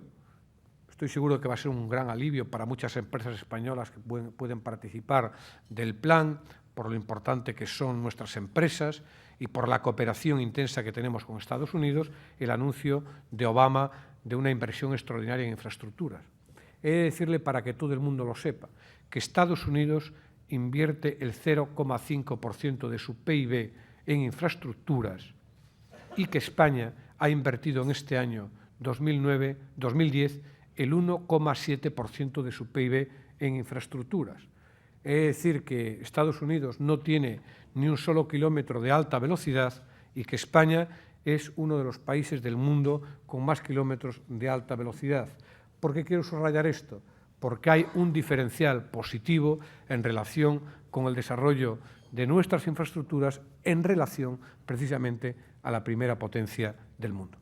B: Estoy seguro de que va a ser un gran alivio para muchas empresas españolas que pueden participar del plan, por lo importante que son nuestras empresas y por la cooperación intensa que tenemos con Estados Unidos, el anuncio de Obama de una inversión extraordinaria en infraestructuras. He de decirle, para que todo el mundo lo sepa, que Estados Unidos invierte el 0,5% de su PIB en infraestructuras y que España ha invertido en este año 2010 el 1,7% de su PIB en infraestructuras. Es decir, que Estados Unidos no tiene ni un solo kilómetro de alta velocidad y que España es uno de los países del mundo con más kilómetros de alta velocidad. ¿Por qué quiero subrayar esto? Porque hay un diferencial positivo en relación con el desarrollo de nuestras infraestructuras en relación precisamente a la primera potencia del mundo.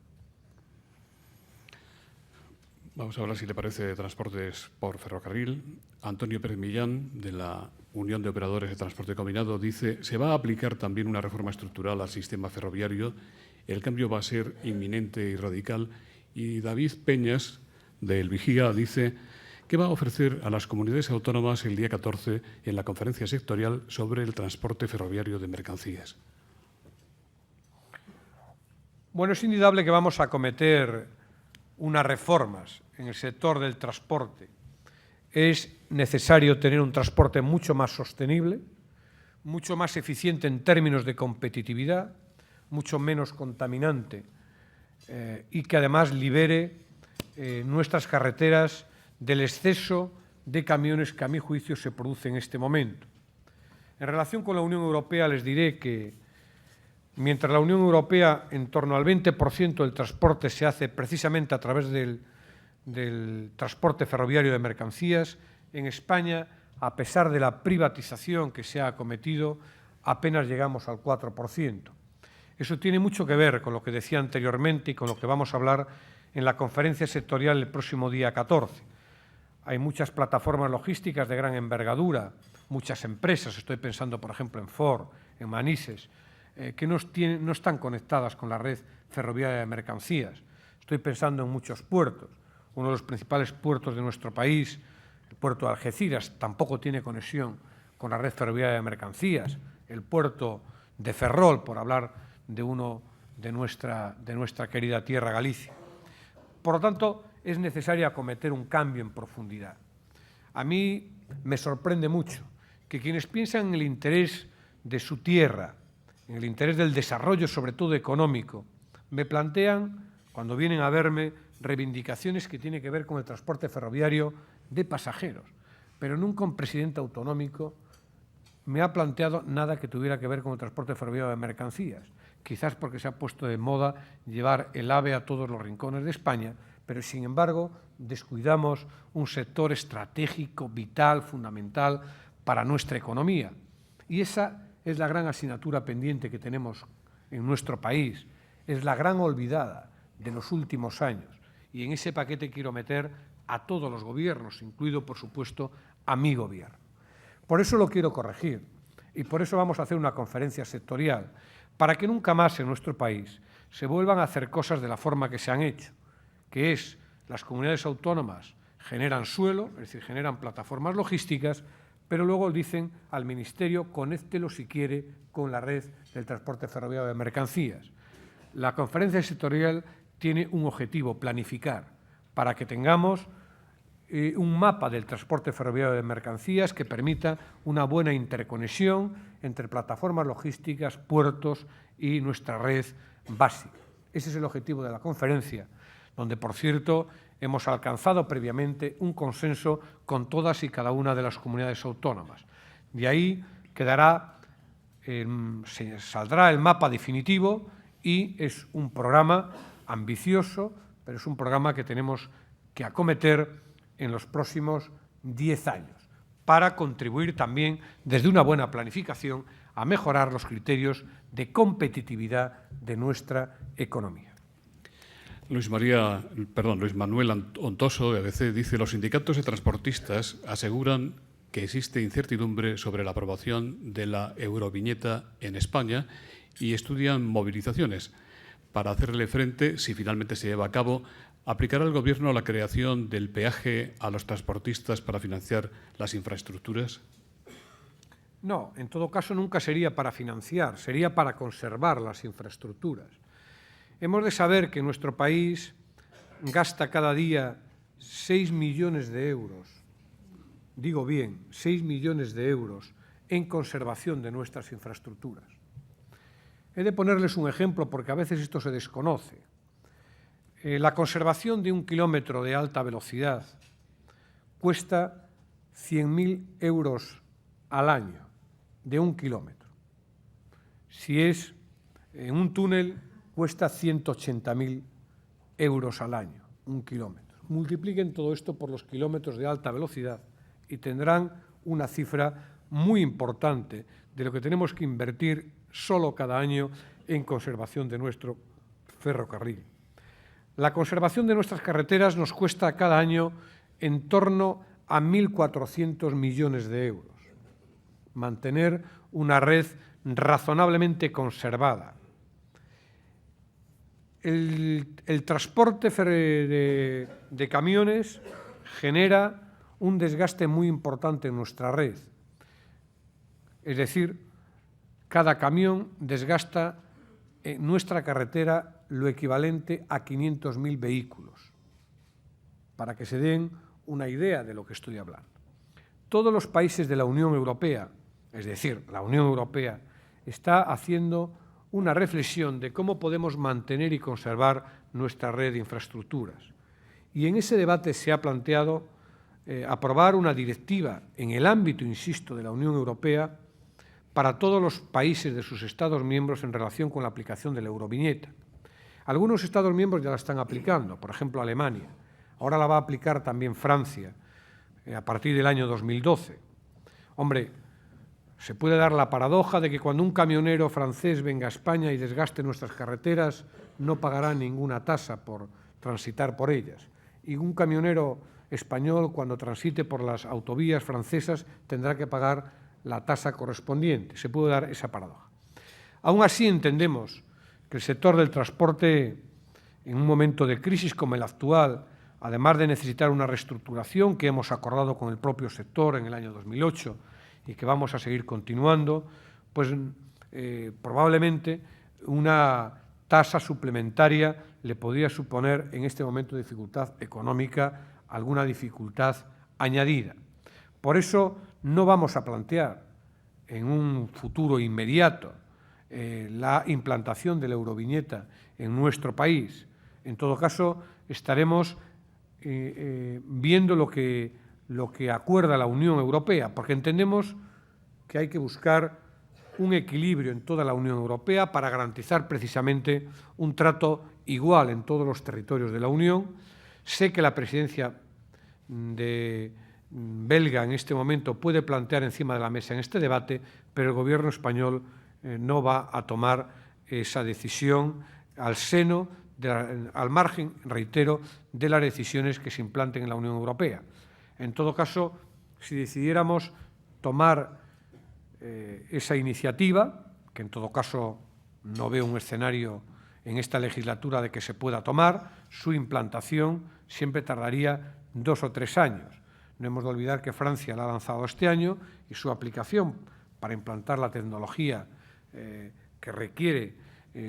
A: Vamos a hablar, si le parece, de transportes por ferrocarril. Antonio Pérez Millán, de la Unión de Operadores de Transporte Combinado, dice: se va a aplicar también una reforma estructural al sistema ferroviario, el cambio va a ser inminente y radical. Y David Peñas, de El Vigía, dice: ¿qué va a ofrecer a las comunidades autónomas el día 14 en la conferencia sectorial sobre el transporte ferroviario de mercancías?
B: Bueno, es indudable que vamos a acometer unas reformas en el sector del transporte. Es necesario tener un transporte mucho más sostenible, mucho más eficiente en términos de competitividad, mucho menos contaminante y que además libere nuestras carreteras del exceso de camiones que, a mi juicio, se produce en este momento. En relación con la Unión Europea, les diré que mientras la Unión Europea en torno al 20% del transporte se hace precisamente a través del transporte ferroviario de mercancías, en España, a pesar de la privatización que se ha acometido, apenas llegamos al 4%. Eso tiene mucho que ver con lo que decía anteriormente y con lo que vamos a hablar en la conferencia sectorial el próximo día 14. Hay muchas plataformas logísticas de gran envergadura, muchas empresas, estoy pensando por ejemplo en Ford, en Manises, que no están conectadas con la red ferroviaria de mercancías. Estoy pensando en muchos puertos. Uno de los principales puertos de nuestro país, el puerto de Algeciras, tampoco tiene conexión con la red ferroviaria de mercancías. El puerto de Ferrol, por hablar de uno de nuestra querida tierra Galicia. Por lo tanto, es necesario acometer un cambio en profundidad. A mí me sorprende mucho que quienes piensan en el interés de su tierra, en el interés del desarrollo, sobre todo económico, me plantean, cuando vienen a verme, reivindicaciones que tienen que ver con el transporte ferroviario de pasajeros, pero nunca un presidente autonómico me ha planteado nada que tuviera que ver con el transporte ferroviario de mercancías, quizás porque se ha puesto de moda llevar el AVE a todos los rincones de España, pero sin embargo descuidamos un sector estratégico, vital, fundamental para nuestra economía. Y esa es la gran asignatura pendiente que tenemos en nuestro país, es la gran olvidada de los últimos años. Y en ese paquete quiero meter a todos los gobiernos, incluido, por supuesto, a mi gobierno. Por eso lo quiero corregir y por eso vamos a hacer una conferencia sectorial, para que nunca más en nuestro país se vuelvan a hacer cosas de la forma que se han hecho, que es las comunidades autónomas generan suelo, es decir, generan plataformas logísticas, pero luego dicen al Ministerio, conéctelo si quiere con la red del transporte ferroviario de mercancías. La conferencia sectorial tiene un objetivo, planificar, para que tengamos un mapa del transporte ferroviario de mercancías que permita una buena interconexión entre plataformas logísticas, puertos y nuestra red básica. Ese es el objetivo de la conferencia, donde, por cierto, hemos alcanzado previamente un consenso con todas y cada una de las comunidades autónomas. De ahí saldrá el mapa definitivo y es un programa ambicioso, pero es un programa que tenemos que acometer en los próximos 10 años, para contribuir también desde una buena planificación a mejorar los criterios de competitividad de nuestra economía.
A: Luis Manuel Ontoso, de ABC, dice: los sindicatos de transportistas aseguran que existe incertidumbre sobre la aprobación de la euroviñeta en España y estudian movilizaciones. Para hacerle frente, si finalmente se lleva a cabo, ¿aplicará el Gobierno la creación del peaje a los transportistas para financiar las infraestructuras?
B: No, en todo caso nunca sería para financiar, sería para conservar las infraestructuras. Hemos de saber que nuestro país gasta cada día 6 millones de euros, digo bien, 6 millones de euros en conservación de nuestras infraestructuras. He de ponerles un ejemplo porque a veces esto se desconoce. La conservación de 1 kilómetro de alta velocidad cuesta 100.000 euros al año, de 1 kilómetro. Si es en un túnel, cuesta 180.000 euros al año, 1 kilómetro. Multipliquen todo esto por los kilómetros de alta velocidad y tendrán una cifra muy importante de lo que tenemos que invertir solo cada año en conservación de nuestro ferrocarril. La conservación de nuestras carreteras nos cuesta cada año en torno a 1.400 millones de euros. Mantener una red razonablemente conservada. El transporte de camiones genera un desgaste muy importante en nuestra red. Es decir, cada camión desgasta en nuestra carretera lo equivalente a 500.000 vehículos, para que se den una idea de lo que estoy hablando. Todos los países de la Unión Europea, es decir, la Unión Europea, está haciendo una reflexión de cómo podemos mantener y conservar nuestra red de infraestructuras. Y en ese debate se ha planteado aprobar una directiva en el ámbito, insisto, de la Unión Europea para todos los países de sus Estados miembros en relación con la aplicación de la euroviñeta. Algunos Estados miembros ya la están aplicando, por ejemplo, Alemania. Ahora la va a aplicar también Francia, a partir del año 2012. Hombre, se puede dar la paradoja de que cuando un camionero francés venga a España y desgaste nuestras carreteras, no pagará ninguna tasa por transitar por ellas. Y un camionero español, cuando transite por las autovías francesas, tendrá que pagar la tasa correspondiente. Se puede dar esa paradoja. Aún así, entendemos que el sector del transporte, en un momento de crisis como el actual, además de necesitar una reestructuración que hemos acordado con el propio sector en el año 2008 y que vamos a seguir continuando, pues probablemente una tasa suplementaria le podría suponer en este momento de dificultad económica alguna dificultad añadida. Por eso no vamos a plantear en un futuro inmediato la implantación de la euroviñeta en nuestro país. En todo caso, estaremos viendo lo que acuerda la Unión Europea, porque entendemos que hay que buscar un equilibrio en toda la Unión Europea para garantizar precisamente un trato igual en todos los territorios de la Unión. Sé que la presidencia belga en este momento puede plantear encima de la mesa en este debate, pero el Gobierno español no va a tomar esa decisión al margen, reitero, de las decisiones que se implanten en la Unión Europea. En todo caso, si decidiéramos tomar esa iniciativa, que en todo caso no veo un escenario en esta legislatura de que se pueda tomar, su implantación siempre tardaría 2 o 3 años. No hemos de olvidar que Francia la ha lanzado este año y su aplicación para implantar la tecnología que requiere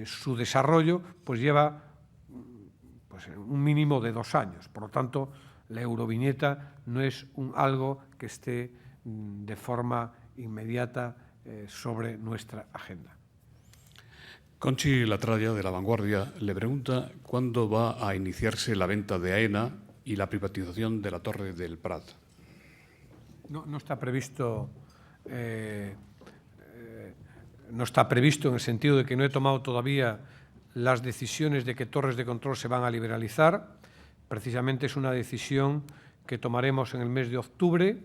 B: su desarrollo, pues lleva un mínimo de 2 años. Por lo tanto, la euroviñeta no es algo que esté de forma inmediata sobre nuestra agenda.
A: Conchi Latralla, de La Vanguardia, le pregunta cuándo va a iniciarse la venta de AENA y la privatización de la Torre del Prat.
B: No está previsto, no está previsto en el sentido de que no he tomado todavía las decisiones de qué torres de control se van a liberalizar. Precisamente es una decisión que tomaremos en el mes de octubre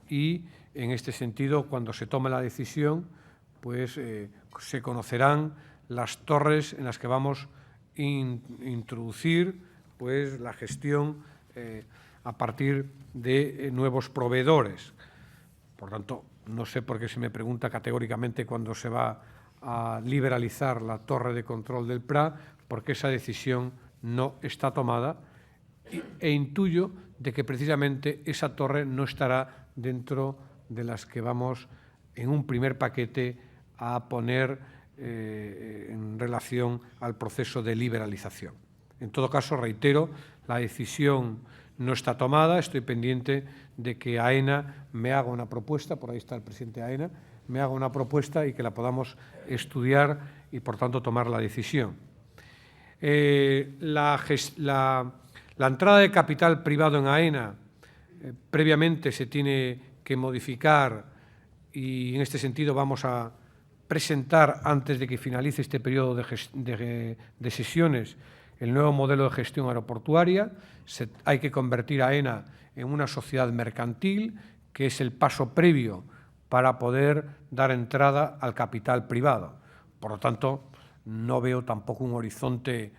B: y, en este sentido, cuando se tome la decisión, pues se conocerán las torres en las que vamos a introducir pues la gestión a partir de nuevos proveedores. Por tanto, no sé por qué se me pregunta categóricamente cuándo se va a liberalizar la torre de control del Prat, porque esa decisión no está tomada e intuyo de que precisamente esa torre no estará dentro de las que vamos en un primer paquete a poner en relación al proceso de liberalización. En todo caso, reitero, la decisión no está tomada, estoy pendiente de que AENA me haga una propuesta, por ahí está el presidente de AENA, me haga una propuesta y que la podamos estudiar y, por tanto, tomar la decisión. La entrada de capital privado en AENA previamente se tiene que modificar y, en este sentido, vamos a presentar, antes de que finalice este periodo de sesiones, el nuevo modelo de gestión aeroportuaria. Hay que convertir a AENA en una sociedad mercantil, que es el paso previo para poder dar entrada al capital privado. Por lo tanto, no veo tampoco un horizonte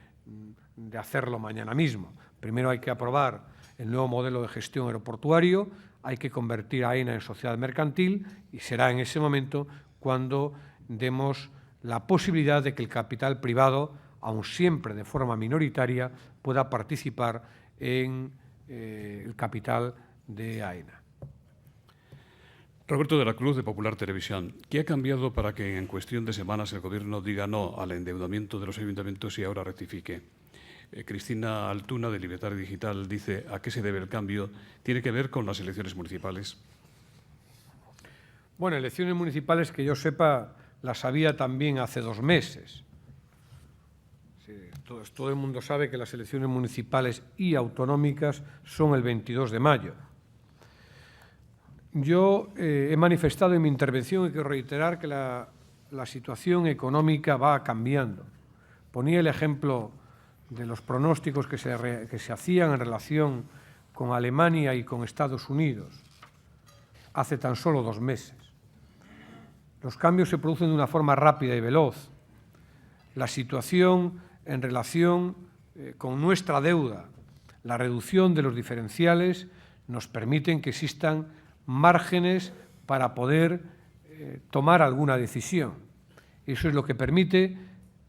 B: de hacerlo mañana mismo. Primero hay que aprobar el nuevo modelo de gestión aeroportuario, hay que convertir a AENA en sociedad mercantil y será en ese momento cuando demos la posibilidad de que el capital privado, aun siempre de forma minoritaria, pueda participar en el capital de AENA.
A: Roberto de la Cruz, de Popular Televisión. ¿Qué ha cambiado para que en cuestión de semanas el Gobierno diga no al endeudamiento de los ayuntamientos y ahora rectifique? Cristina Altuna, de Libertad Digital, dice: ¿a qué se debe el cambio? ¿Tiene que ver con las elecciones municipales?
B: Bueno, elecciones municipales, que yo sepa, las había también hace 2 meses. Sí, todo el mundo sabe que las elecciones municipales y autonómicas son el 22 de mayo. Yo he manifestado en mi intervención, y quiero reiterar, que la situación económica va cambiando. Ponía el ejemplo de los pronósticos que se hacían en relación con Alemania y con Estados Unidos hace tan solo 2 meses. Los cambios se producen de una forma rápida y veloz. La situación en relación con nuestra deuda, la reducción de los diferenciales, nos permiten que existan márgenes para poder tomar alguna decisión. Eso es lo que permite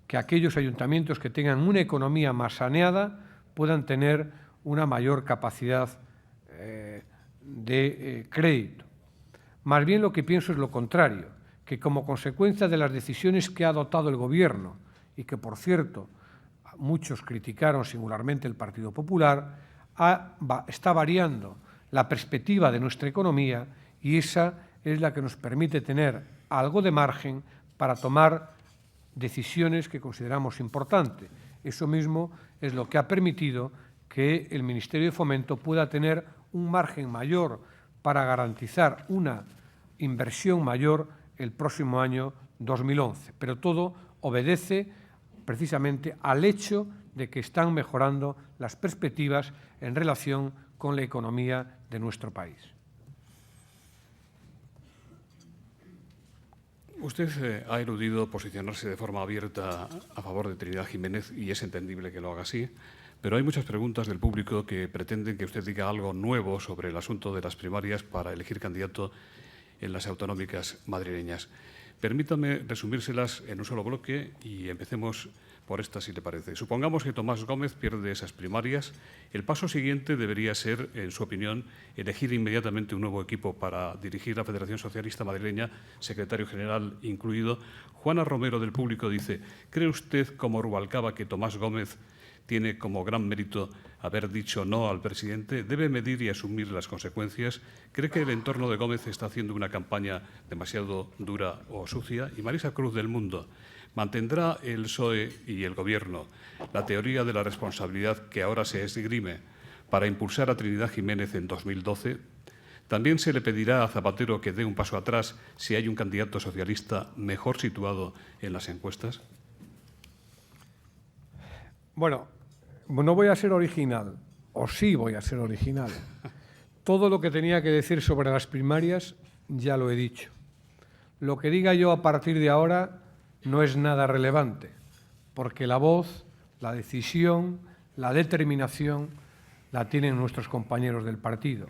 B: que aquellos ayuntamientos que tengan una economía más saneada puedan tener una mayor capacidad de crédito. Más bien lo que pienso es lo contrario, que como consecuencia de las decisiones que ha adoptado el Gobierno, y que, por cierto, muchos criticaron, singularmente el Partido Popular, está variando la perspectiva de nuestra economía, y esa es la que nos permite tener algo de margen para tomar decisiones que consideramos importantes. Eso mismo es lo que ha permitido que el Ministerio de Fomento pueda tener un margen mayor para garantizar una inversión mayor el próximo año 2011. Pero todo obedece precisamente al hecho de que están mejorando las perspectivas en relación con la economía de nuestro país.
A: Usted ha eludido posicionarse de forma abierta a favor de Trinidad Jiménez y es entendible que lo haga así, pero hay muchas preguntas del público que pretenden que usted diga algo nuevo sobre el asunto de las primarias para elegir candidato en las autonómicas madrileñas. Permítame resumírselas en un solo bloque y empecemos por esta, si le parece. Supongamos que Tomás Gómez pierde esas primarias. El paso siguiente debería ser, en su opinión, elegir inmediatamente un nuevo equipo para dirigir la Federación Socialista Madrileña, secretario general incluido. Juana Romero del público dice, ¿cree usted, como Rubalcaba, que Tomás Gómez tiene como gran mérito haber dicho no al presidente? ¿Debe medir y asumir las consecuencias? ¿Cree que el entorno de Gómez está haciendo una campaña demasiado dura o sucia? Y Marisa Cruz del Mundo, ¿mantendrá el PSOE y el Gobierno la teoría de la responsabilidad que ahora se esgrime para impulsar a Trinidad Jiménez en 2012? ¿También se le pedirá a Zapatero que dé un paso atrás si hay un candidato socialista mejor situado en las encuestas?
B: Bueno, no voy a ser original, o sí voy a ser original. Todo lo que tenía que decir sobre las primarias ya lo he dicho. Lo que diga yo a partir de ahora no es nada relevante, porque la voz, la decisión, la determinación la tienen nuestros compañeros del partido.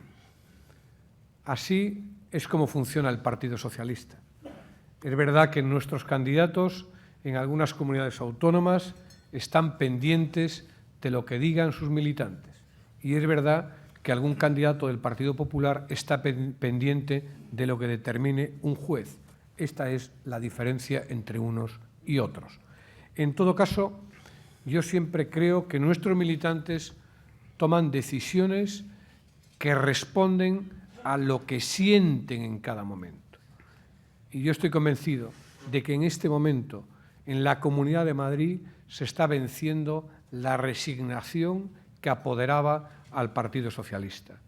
B: Así es como funciona el Partido Socialista. Es verdad que nuestros candidatos en algunas comunidades autónomas están pendientes de lo que digan sus militantes. Y es verdad que algún candidato del Partido Popular está pendiente de lo que determine un juez. Esta es la diferencia entre unos y otros. En todo caso, yo siempre creo que nuestros militantes toman decisiones que responden a lo que sienten en cada momento. Y yo estoy convencido de que en este momento, en la Comunidad de Madrid, se está venciendo la resignación que apoderaba al Partido Socialista,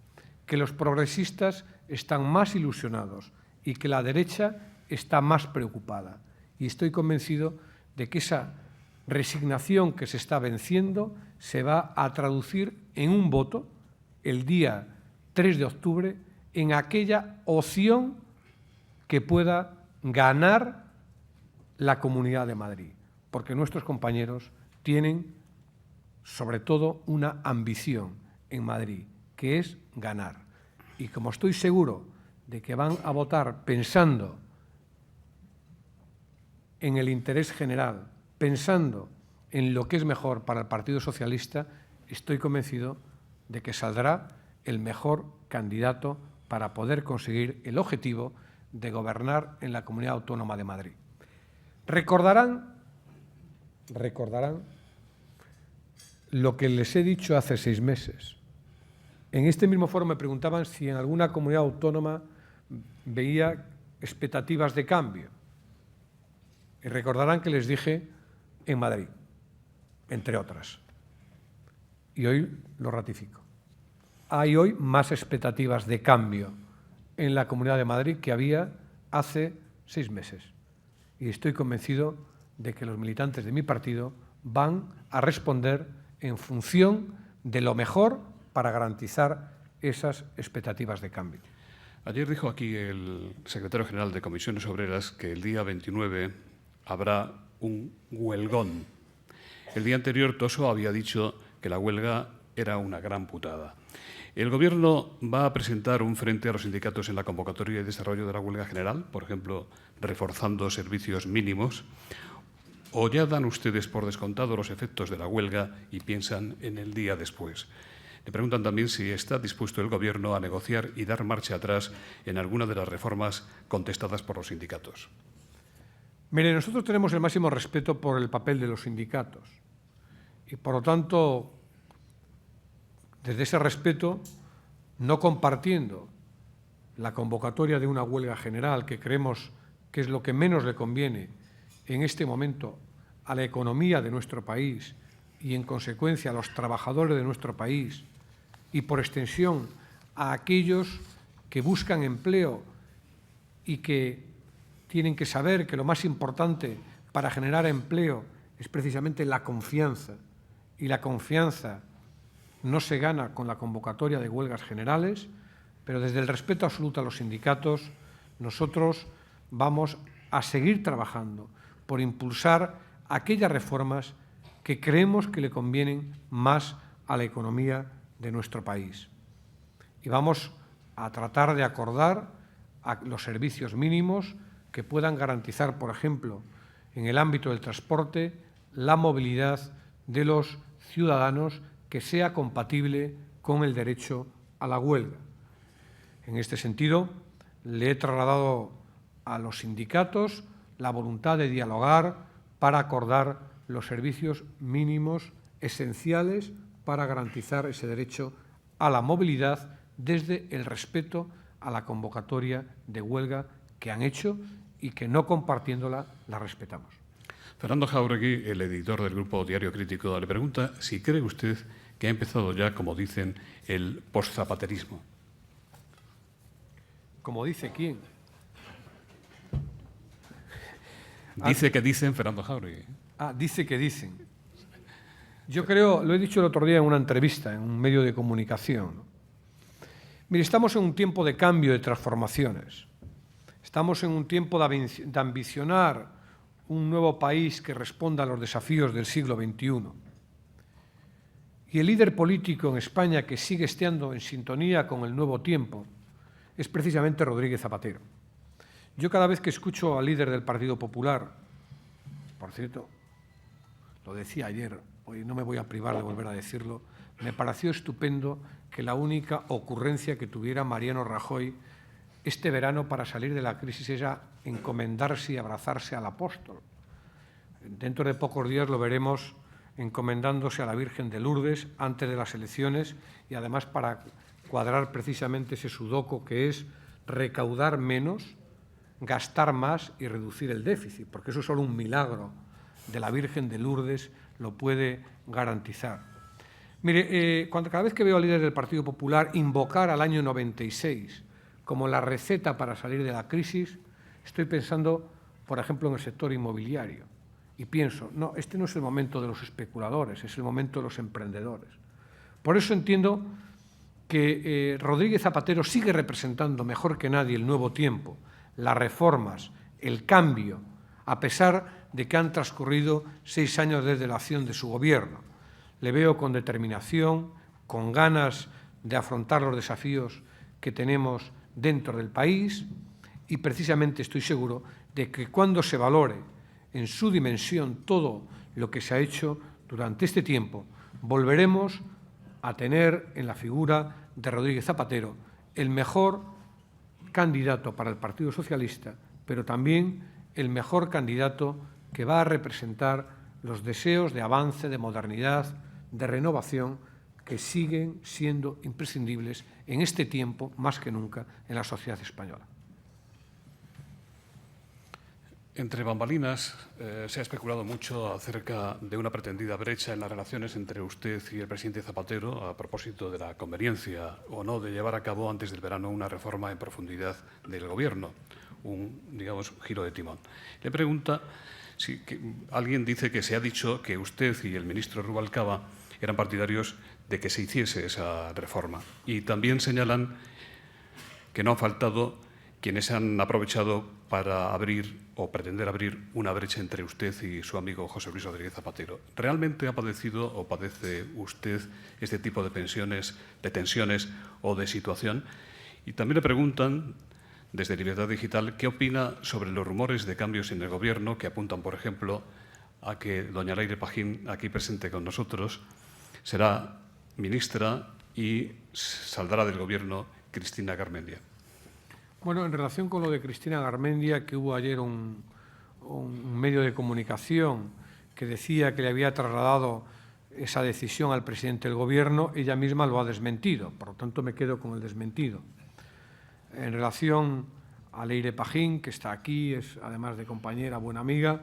B: que los progresistas están más ilusionados y que la derecha está más preocupada. Y estoy convencido de que esa resignación que se está venciendo se va a traducir en un voto el día 3 de octubre en aquella opción que pueda ganar la Comunidad de Madrid, porque nuestros compañeros tienen sobre todo una ambición en Madrid, que es ganar. Y como estoy seguro de que van a votar pensando en el interés general, pensando en lo que es mejor para el Partido Socialista, estoy convencido de que saldrá el mejor candidato para poder conseguir el objetivo de gobernar en la Comunidad Autónoma de Madrid. Recordarán lo que les he dicho hace 6 meses. En este mismo foro me preguntaban si en alguna comunidad autónoma veía expectativas de cambio. Y recordarán que les dije en Madrid, entre otras. Y hoy lo ratifico. Hay hoy más expectativas de cambio en la Comunidad de Madrid que había hace 6 meses. Y estoy convencido de que los militantes de mi partido van a responder en función de lo mejor para garantizar esas expectativas de cambio.
A: Ayer dijo aquí el secretario general de Comisiones Obreras que el día 29 habrá un huelgón. El día anterior Toso había dicho que la huelga era una gran putada. ¿El Gobierno va a presentar un frente a los sindicatos en la convocatoria y desarrollo de la huelga general, por ejemplo, reforzando servicios mínimos? ¿O ya dan ustedes por descontado los efectos de la huelga y piensan en el día después? Le preguntan también si está dispuesto el Gobierno a negociar y dar marcha atrás en alguna de las reformas contestadas por los sindicatos.
B: Mire, nosotros tenemos el máximo respeto por el papel de los sindicatos y, por lo tanto, desde ese respeto, no compartiendo la convocatoria de una huelga general, que creemos que es lo que menos le conviene en este momento a la economía de nuestro país y, en consecuencia, a los trabajadores de nuestro país y, por extensión, a aquellos que buscan empleo y que tienen que saber que lo más importante para generar empleo es precisamente la confianza, y la confianza no se gana con la convocatoria de huelgas generales, pero desde el respeto absoluto a los sindicatos, nosotros vamos a seguir trabajando por impulsar aquellas reformas que creemos que le convienen más a la economía de nuestro país. Y vamos a tratar de acordar los servicios mínimos que puedan garantizar, por ejemplo, en el ámbito del transporte, la movilidad de los ciudadanos que sea compatible con el derecho a la huelga. En este sentido, le he trasladado a los sindicatos la voluntad de dialogar para acordar los servicios mínimos esenciales para garantizar ese derecho a la movilidad desde el respeto a la convocatoria de huelga que han hecho y que, no compartiéndola, la respetamos.
A: Fernando Jáuregui, el editor del grupo Diario Crítico, le pregunta si cree usted que ha empezado ya, como dicen, el postzapaterismo.
B: ¿Como dice quién?
A: Dice que dicen Fernando Jáuregui.
B: Dice que dicen. Yo creo, lo he dicho el otro día en una entrevista, en un medio de comunicación, ¿no? Mire, estamos en un tiempo de cambio, de transformaciones. Estamos en un tiempo de ambicionar un nuevo país que responda a los desafíos del siglo XXI. Y el líder político en España que sigue estando en sintonía con el nuevo tiempo es precisamente Rodríguez Zapatero. Yo cada vez que escucho al líder del Partido Popular, por cierto, lo decía ayer, hoy no me voy a privar de volver a decirlo, me pareció estupendo que la única ocurrencia que tuviera Mariano Rajoy este verano para salir de la crisis era encomendarse y abrazarse al apóstol. Dentro de pocos días lo veremos encomendándose a la Virgen de Lourdes antes de las elecciones y además para cuadrar precisamente ese sudoku que es recaudar menos, gastar más y reducir el déficit, porque eso solo un milagro de la Virgen de Lourdes lo puede garantizar. Mire, cada vez que veo al líder del Partido Popular invocar al año 96 como la receta para salir de la crisis, estoy pensando, por ejemplo, en el sector inmobiliario. Y pienso, no, este no es el momento de los especuladores, es el momento de los emprendedores. Por eso entiendo que Rodríguez Zapatero sigue representando mejor que nadie el nuevo tiempo, las reformas, el cambio, a pesar de que han transcurrido 6 años desde la acción de su gobierno. Le veo con determinación, con ganas de afrontar los desafíos que tenemos dentro del país y precisamente estoy seguro de que cuando se valore en su dimensión todo lo que se ha hecho durante este tiempo, volveremos a tener en la figura de Rodríguez Zapatero el mejor candidato para el Partido Socialista, pero también el mejor candidato que va a representar los deseos de avance, de modernidad, de renovación que siguen siendo imprescindibles en este tiempo, más que nunca, en la sociedad española.
A: Entre bambalinas se ha especulado mucho acerca de una pretendida brecha en las relaciones entre usted y el presidente Zapatero a propósito de la conveniencia o no de llevar a cabo antes del verano una reforma en profundidad del Gobierno, un, digamos, giro de timón. Le pregunta si alguien dice que se ha dicho que usted y el ministro Rubalcaba eran partidarios de que se hiciese esa reforma. Y también señalan que no han faltado quienes se han aprovechado para abrir o pretender abrir una brecha entre usted y su amigo José Luis Rodríguez Zapatero. ¿Realmente ha padecido o padece usted este tipo de tensiones o de situación? Y también le preguntan, desde Libertad Digital, ¿qué opina sobre los rumores de cambios en el Gobierno que apuntan, por ejemplo, a que doña Leire Pajín, aquí presente con nosotros, será ministra y saldrá del Gobierno Cristina Garmendia?
B: Bueno, en relación con lo de Cristina Garmendia, que hubo ayer un medio de comunicación que decía que le había trasladado esa decisión al presidente del Gobierno, ella misma lo ha desmentido, por lo tanto me quedo con el desmentido. En relación a Leire Pajín, que está aquí, es además de compañera, buena amiga,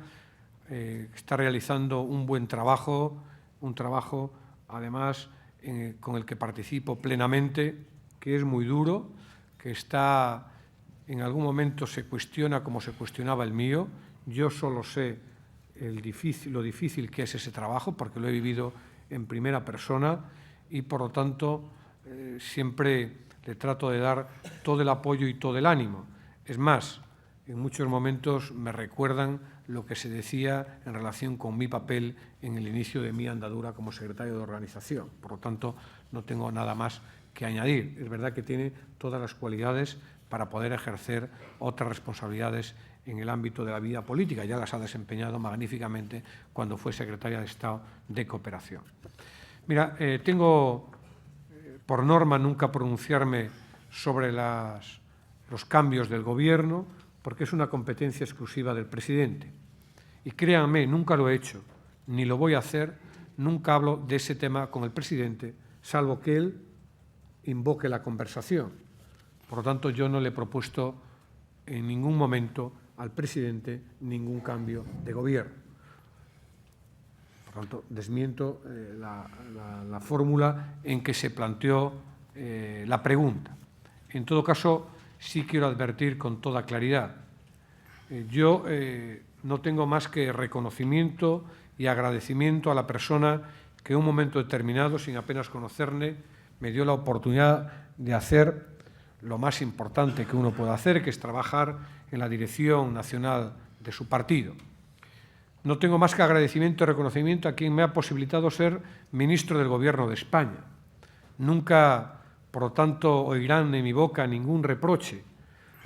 B: está realizando un buen trabajo un trabajo, además, con el que participo plenamente, que es muy duro, que está, en algún momento se cuestiona como se cuestionaba el mío. Yo solo sé lo difícil que es ese trabajo, porque lo he vivido en primera persona y, por lo tanto, siempre le trato de dar todo el apoyo y todo el ánimo. Es más, en muchos momentos me recuerdan lo que se decía en relación con mi papel en el inicio de mi andadura como secretario de organización. Por lo tanto, no tengo nada más que añadir. Es verdad que tiene todas las cualidades para poder ejercer otras responsabilidades en el ámbito de la vida política. Ya las ha desempeñado magníficamente cuando fue secretaria de Estado de Cooperación. Mira, tengo por norma nunca pronunciarme sobre los cambios del Gobierno, porque es una competencia exclusiva del presidente. Y créanme, nunca lo he hecho, ni lo voy a hacer, nunca hablo de ese tema con el presidente, salvo que él invoque la conversación. Por lo tanto, yo no le he propuesto en ningún momento al presidente ningún cambio de Gobierno. Por tanto, desmiento la fórmula en que se planteó la pregunta. En todo caso, sí quiero advertir con toda claridad. Yo no tengo más que reconocimiento y agradecimiento a la persona que en un momento determinado, sin apenas conocerle, me dio la oportunidad de hacer lo más importante que uno puede hacer, que es trabajar en la dirección nacional de su partido. No tengo más que agradecimiento y reconocimiento a quien me ha posibilitado ser ministro del Gobierno de España. Nunca, por lo tanto, oirán de mi boca ningún reproche,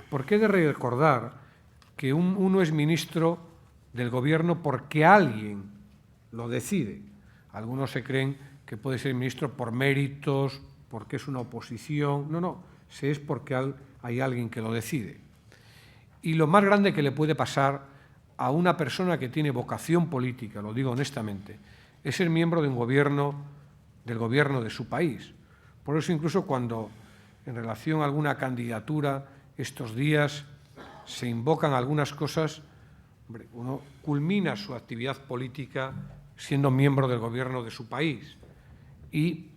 B: porque he de recordar que uno es ministro del Gobierno porque alguien lo decide. Algunos se creen que puede ser ministro por méritos, porque es una oposición. No, es porque hay alguien que lo decide. Y lo más grande que le puede pasar a una persona que tiene vocación política, lo digo honestamente, es ser miembro de un gobierno, del gobierno de su país. Por eso, incluso cuando en relación a alguna candidatura estos días se invocan algunas cosas, hombre, uno culmina su actividad política siendo miembro del gobierno de su país y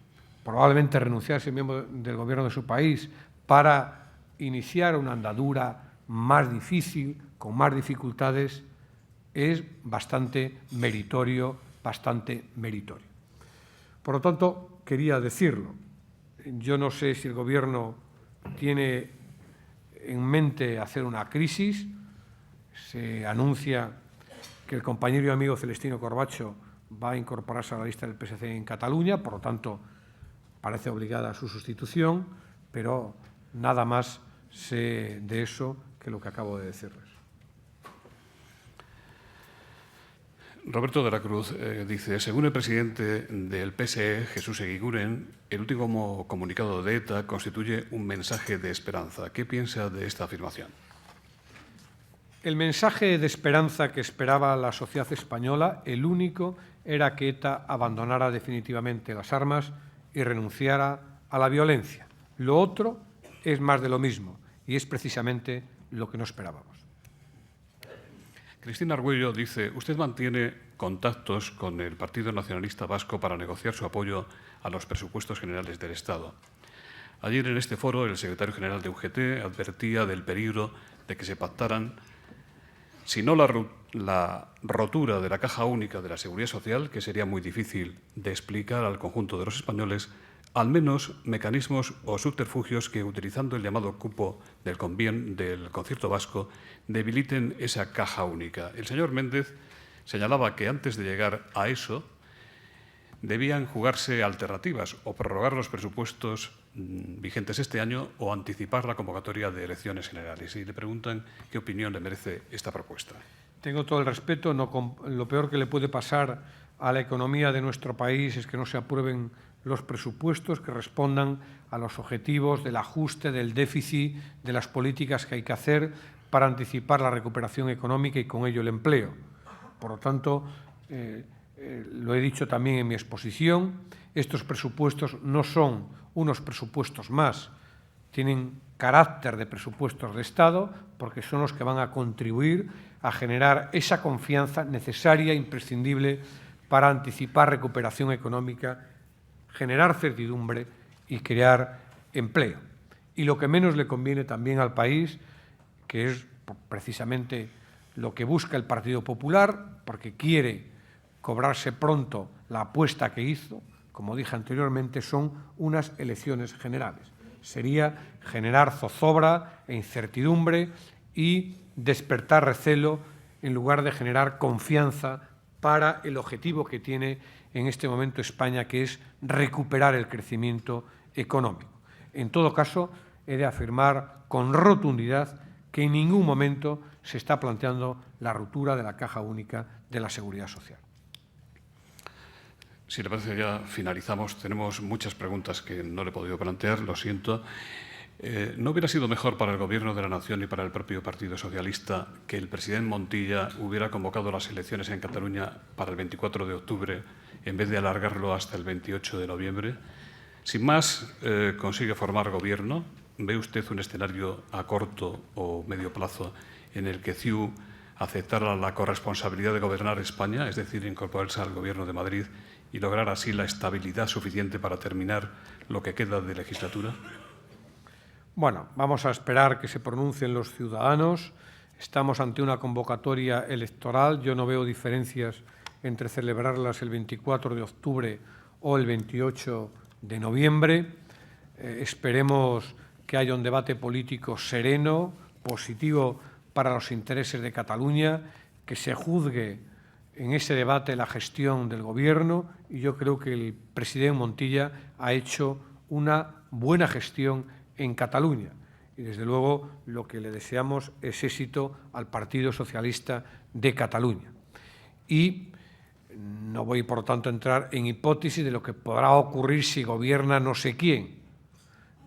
B: probablemente renunciar a ser miembro del gobierno de su país para iniciar una andadura más difícil, con más dificultades, es bastante meritorio. Por lo tanto, quería decirlo. Yo no sé si el Gobierno tiene en mente hacer una crisis. Se anuncia que el compañero y amigo Celestino Corbacho va a incorporarse a la lista del PSC en Cataluña, por lo tanto, parece obligada a su sustitución, pero nada más sé de eso que lo que acabo de decirles.
A: Roberto de la Cruz dice, según el presidente del PSE, Jesús Eguiguren, el último comunicado de ETA constituye un mensaje de esperanza. ¿Qué piensa de esta afirmación?
B: El mensaje de esperanza que esperaba la sociedad española, el único, era que ETA abandonara definitivamente las armas y renunciara a la violencia. Lo otro es más de lo mismo y es precisamente lo que no esperábamos.
A: Cristina Argüello dice, usted mantiene contactos con el Partido Nacionalista Vasco para negociar su apoyo a los presupuestos generales del Estado. Ayer en este foro el secretario general de UGT advertía del peligro de que se pactaran, si no la rotura de la caja única de la Seguridad Social, que sería muy difícil de explicar al conjunto de los españoles, al menos mecanismos o subterfugios que, utilizando el llamado cupo del concierto vasco, debiliten esa caja única. El señor Méndez señalaba que antes de llegar a eso debían jugarse alternativas o prorrogar los presupuestos vigentes este año o anticipar la convocatoria de elecciones generales. Y le preguntan qué opinión le merece esta propuesta.
B: Tengo todo el respeto. Lo peor que le puede pasar a la economía de nuestro país es que no se aprueben los presupuestos que respondan a los objetivos del ajuste, del déficit, de las políticas que hay que hacer para anticipar la recuperación económica y con ello el empleo. Por lo tanto, lo he dicho también en mi exposición, estos presupuestos no son unos presupuestos más, tienen carácter de presupuestos de Estado porque son los que van a contribuir a generar esa confianza necesaria e imprescindible para anticipar recuperación económica, generar certidumbre y crear empleo. Y lo que menos le conviene también al país, que es precisamente lo que busca el Partido Popular, porque quiere cobrarse pronto la apuesta que hizo, como dije anteriormente, son unas elecciones generales. Sería generar zozobra e incertidumbre y despertar recelo en lugar de generar confianza para el objetivo que tiene en este momento España, que es recuperar el crecimiento económico. En todo caso, he de afirmar con rotundidad que en ningún momento se está planteando la ruptura de la Caja Única de la Seguridad Social.
A: Si le parece, ya finalizamos. Tenemos muchas preguntas que no le he podido plantear, lo siento. ¿No hubiera sido mejor para el Gobierno de la Nación y para el propio Partido Socialista que el presidente Montilla hubiera convocado las elecciones en Cataluña para el 24 de octubre en vez de alargarlo hasta el 28 de noviembre? Sin más, consigue formar Gobierno. ¿Ve usted un escenario a corto o medio plazo en el que CiU aceptara la corresponsabilidad de gobernar España, es decir, incorporarse al Gobierno de Madrid y lograr así la estabilidad suficiente para terminar lo que queda de legislatura?
B: Bueno, vamos a esperar que se pronuncien los ciudadanos. Estamos ante una convocatoria electoral. Yo no veo diferencias entre celebrarlas el 24 de octubre o el 28 de noviembre. Esperemos que haya un debate político sereno, positivo para los intereses de Cataluña, que se juzgue en ese debate la gestión del Gobierno, y yo creo que el presidente Montilla ha hecho una buena gestión en Cataluña. Y, desde luego, lo que le deseamos es éxito al Partido Socialista de Cataluña. Y no voy, por tanto, a entrar en hipótesis de lo que podrá ocurrir si gobierna no sé quién.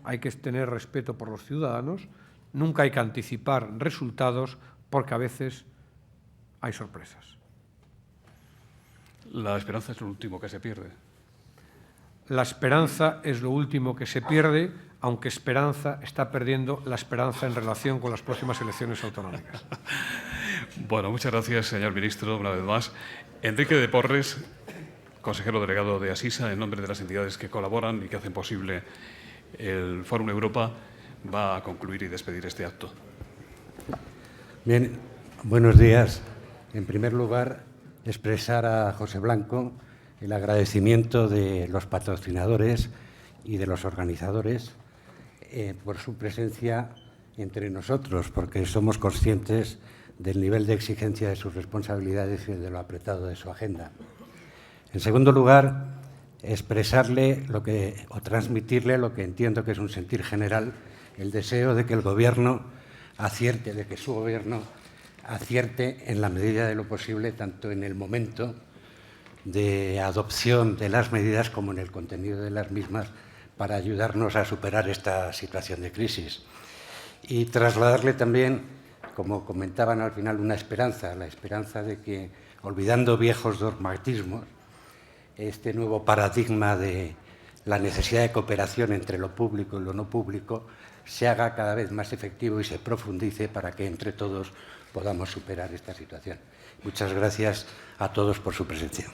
B: Hay que tener respeto por los ciudadanos, nunca hay que anticipar resultados porque a veces hay sorpresas.
A: La esperanza es lo último que se pierde.
B: La esperanza es lo último que se pierde, aunque Esperanza está perdiendo la esperanza en relación con las próximas elecciones autonómicas.
A: Bueno, muchas gracias, señor ministro, una vez más. Enrique de Porres, consejero delegado de Asisa, en nombre de las entidades que colaboran y que hacen posible el Fórum Europa, va a concluir y despedir este acto.
C: Bien, buenos días. En primer lugar, expresar a José Blanco el agradecimiento de los patrocinadores y de los organizadores por su presencia entre nosotros, porque somos conscientes del nivel de exigencia de sus responsabilidades y de lo apretado de su agenda. En segundo lugar, expresarle o transmitirle lo que entiendo que es un sentir general, el deseo de que el Gobierno acierte, de que su Gobierno acierte en la medida de lo posible, tanto en el momento de adopción de las medidas como en el contenido de las mismas, para ayudarnos a superar esta situación de crisis. Y trasladarle también, como comentaban al final, una esperanza, la esperanza de que, olvidando viejos dogmatismos, este nuevo paradigma de la necesidad de cooperación entre lo público y lo no público se haga cada vez más efectivo y se profundice para que entre todos podamos superar esta situación. Muchas gracias a todos por su presencia.